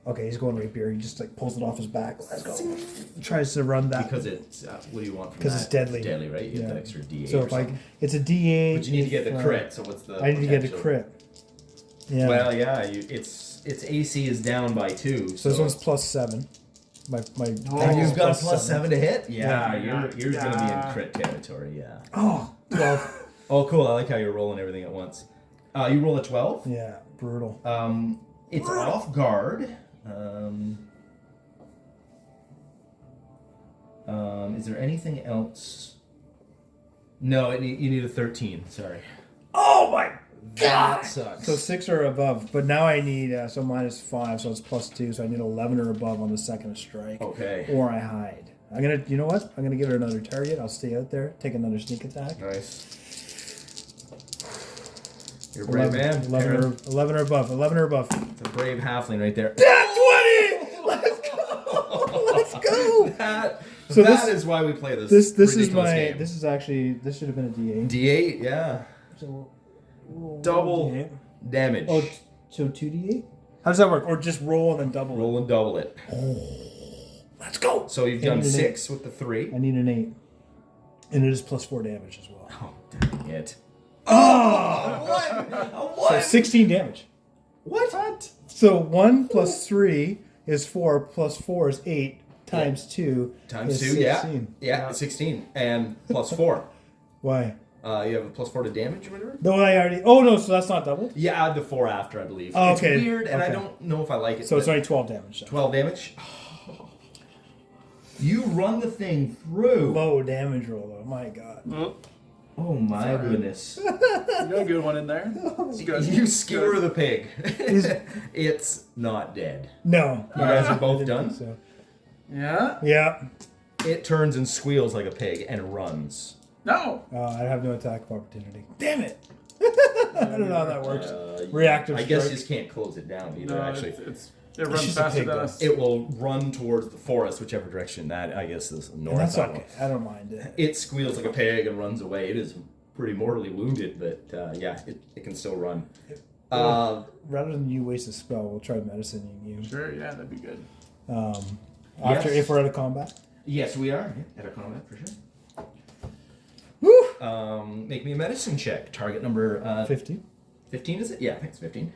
Okay, he's going rapier. He just like pulls it off his back. Let's go. Tries to run that. Because it's what do you want from that? Because it's deadly. It's deadly, right? You get Yeah. that extra D8 So or if I, something. it's a D8. But you need to get the if, crit. So what's the? I need to get a potential? crit. Yeah. Well, yeah. Its AC is down by 2. so this one's +7. My Oh, And is you've got a +7 to hit. Yeah, Yeah. you're gonna be Yeah. in crit territory. Yeah. Oh, 12. Oh, cool. I like how you're rolling everything at once. You roll a 12. Yeah, brutal. It's off guard. Is there anything else? No, you need a 13. Sorry. Oh my That sucks. So 6 or above, but now I need so -5, so it's +2, so I need 11 or above on the second strike. Okay. Or I hide. I'm gonna, you know what? I'm gonna give her another target. I'll stay out there, take another sneak attack. Nice. You're a brave man. 11 or above. 11 or above. It's a brave halfling right there. 20! Let's go! Let's go! So that this- is why we play this. This is ridiculous my. game. This is actually. This should have been a D8. D8, yeah. So, roll Double D8. damage. Oh, so 2D8? How does that work? Or just roll and then double it? Roll and double it. Let's go! So you've I done need an 6 with the 3. I need an 8. And it is +4 damage as well. Oh, dang it. Oh! So 16 damage. What? So 1 + 3 is 4, + 4 is 8, times 2 Times is 2, yeah. 16. Yeah, 16. And +4. Why? You have a +4 to damage or whatever? No, I already. Oh, no, so that's not double? Yeah, add the 4 after, I believe. Oh, okay. It's weird, and I Okay. don't know if I like it. So it's but only 12 damage. 12 damage. You run the thing through. Low damage roll, though. My God. Oh my goodness. You got a good one in there. It's good. You skewer the pig. Is- It's not dead. No. You guys are I both didn't done? think so. Yeah? Yeah. It turns and squeals like a pig and runs. No! I have no attack of opportunity. Damn it. I don't know how that works. Reactive I guess you strike. just can't close it down either, No, actually. it runs just a faster pig, than though. us. It will run towards the forest, whichever direction that, I guess, is And north. that's I don't okay. know. I don't mind it. It squeals like a pig and runs away. It is pretty mortally wounded, but yeah, it can still run. Rather than you waste a spell, we'll try medicining you. Sure, yeah, that'd be good. After, Yes. if we're out of combat. Yes, we are. At a combat, for sure. Woo! Make me a medicine check. Target number 50. 15, is it? Yeah, I think it's 15.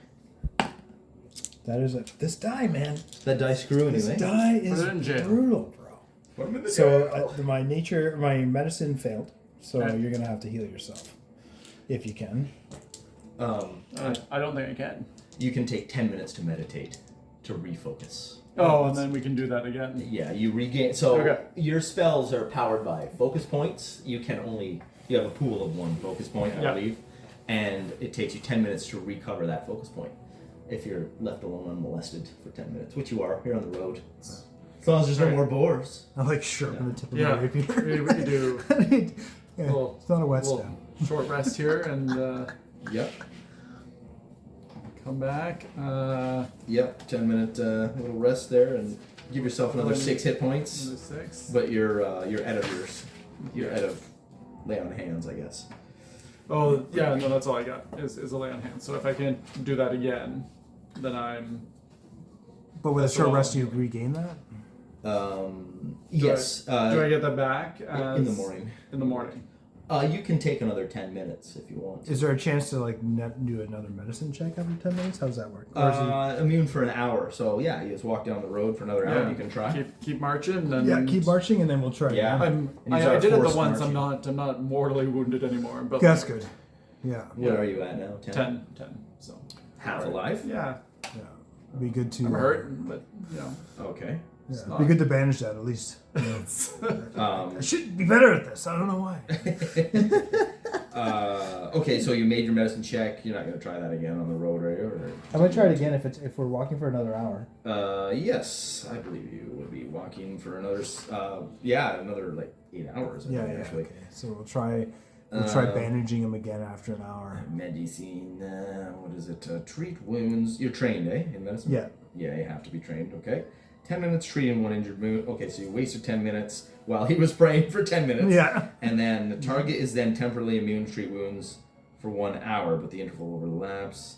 That is it. This die, man. That dice screw This anyway. die is Put it in jail. brutal, bro. Put 'em in the So jail. my medicine failed. So Okay. you're gonna have to heal yourself, if you can. I don't think I can. You can take 10 minutes to meditate, to refocus. Oh, and then we can do that again. Yeah, you regain. So Okay. your spells are powered by focus points. You have a pool of 1 focus point, I Yeah. believe, and it takes you 10 minutes to recover that focus point. If you're left alone unmolested for 10 minutes, which you are, you're on the road. As long as there's no Right. more boars. I like sharpen the tip of Yeah, my rapier. we could do Yeah, Well, it's not a wet a stem. short rest here and Yep. come back. Yep. 10-minute little rest there, and give yourself another 6 hit points. Another 6. But you're out of yours. You're out of lay on hands, I guess. Oh, yeah, no, that's all I got is a lay on hands. So if I can't do that again, then I'm... But with a That's short all. rest, you regain that? Yes. Do I get that back in the morning. In the morning. You can take another 10 minutes if you want. Is there a chance to like do another medicine check every 10 minutes? How does that work? Or is he- Immune for an hour. So yeah, you just walk down the road for another hour. Yeah. You can try. Keep marching. And yeah, keep marching and then we'll try. Yeah. again. And these I are did it the forced once. marching. I'm not mortally wounded anymore. But That's good. Yeah. What are you at now? 10? 10. So Half alive? yeah, Yeah. Be good to. I'm hurting, but you know. Okay. Yeah. not- Be good to bandage that at least. I should be better at this. I don't know why. Okay, so you made your medicine check. You're not going to try that again on the road, are you? Or... I'm gonna try it again if we're walking for another hour. Yes, I believe you will be walking for another, another like 8 hours. I Yeah, think, yeah. actually. Okay. So we'll try bandaging him again after an hour. Medicine, what is it? Treat wounds. You're trained, eh, in medicine? Yeah. Yeah, you have to be trained, okay. 10 minutes treating one injured wound. Okay, so you wasted 10 minutes while he was praying for 10 minutes. Yeah. And then the target is then temporarily immune to treat wounds for 1 hour, but the interval overlaps.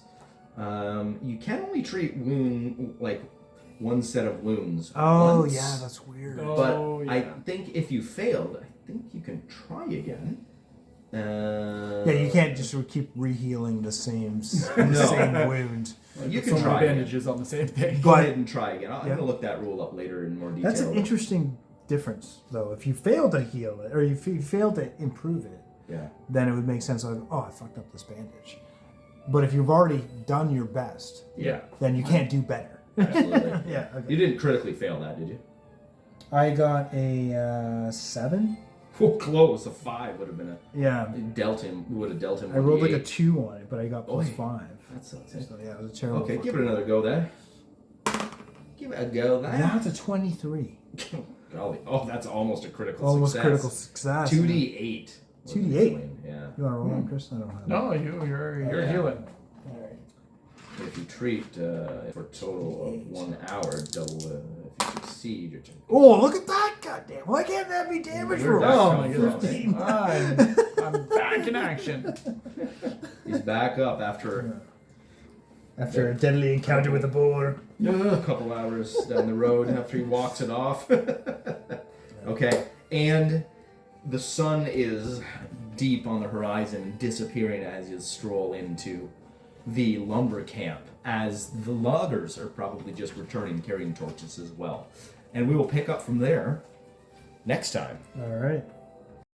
You can only treat one set of wounds once. Yeah, that's weird. Oh, But I think if you failed, I think you can try again. Yeah, you can't just keep rehealing the same No. same wound. You so can many try again. bandages on the same thing. Go ahead and try again. I'm Yeah. going to look that rule up later in more detail. That's an interesting difference, though. If you fail to heal it, or if you fail to improve it, Yeah. then it would make sense. Like, oh, I fucked up this bandage. But if you've already done your best, Yeah. then you can't do better. Absolutely. Yeah. Okay. You didn't critically fail that, did you? I got a 7. Oh, close. A 5 would have been Yeah. dealt him. Would have dealt him. I rolled like a 1d8. 2 on it, but I got plus Oy. 5. That sucks. Eh? So yeah, it was a terrible. Okay, give it another go then. Give it a go then. Now it's a 23. Golly. Oh, that's almost a critical Almost success. critical success. 2d8. 2d8? Yeah. You want to roll that, Chris? I don't have. No, you're Yeah. healing. All right. If you treat for a total of 1 hour, double. If you succeed, you're. Oh, look at that! Goddamn! Why can't that be damage Where'd roll? that Oh come my from? goodness. I'm back in action. He's back up after After a deadly encounter with a boar. a couple hours down the road after he walks it off. Okay, and the sun is deep on the horizon, disappearing as you stroll into the lumber camp, as the loggers are probably just returning carrying torches as well. And we will pick up from there next time. All right.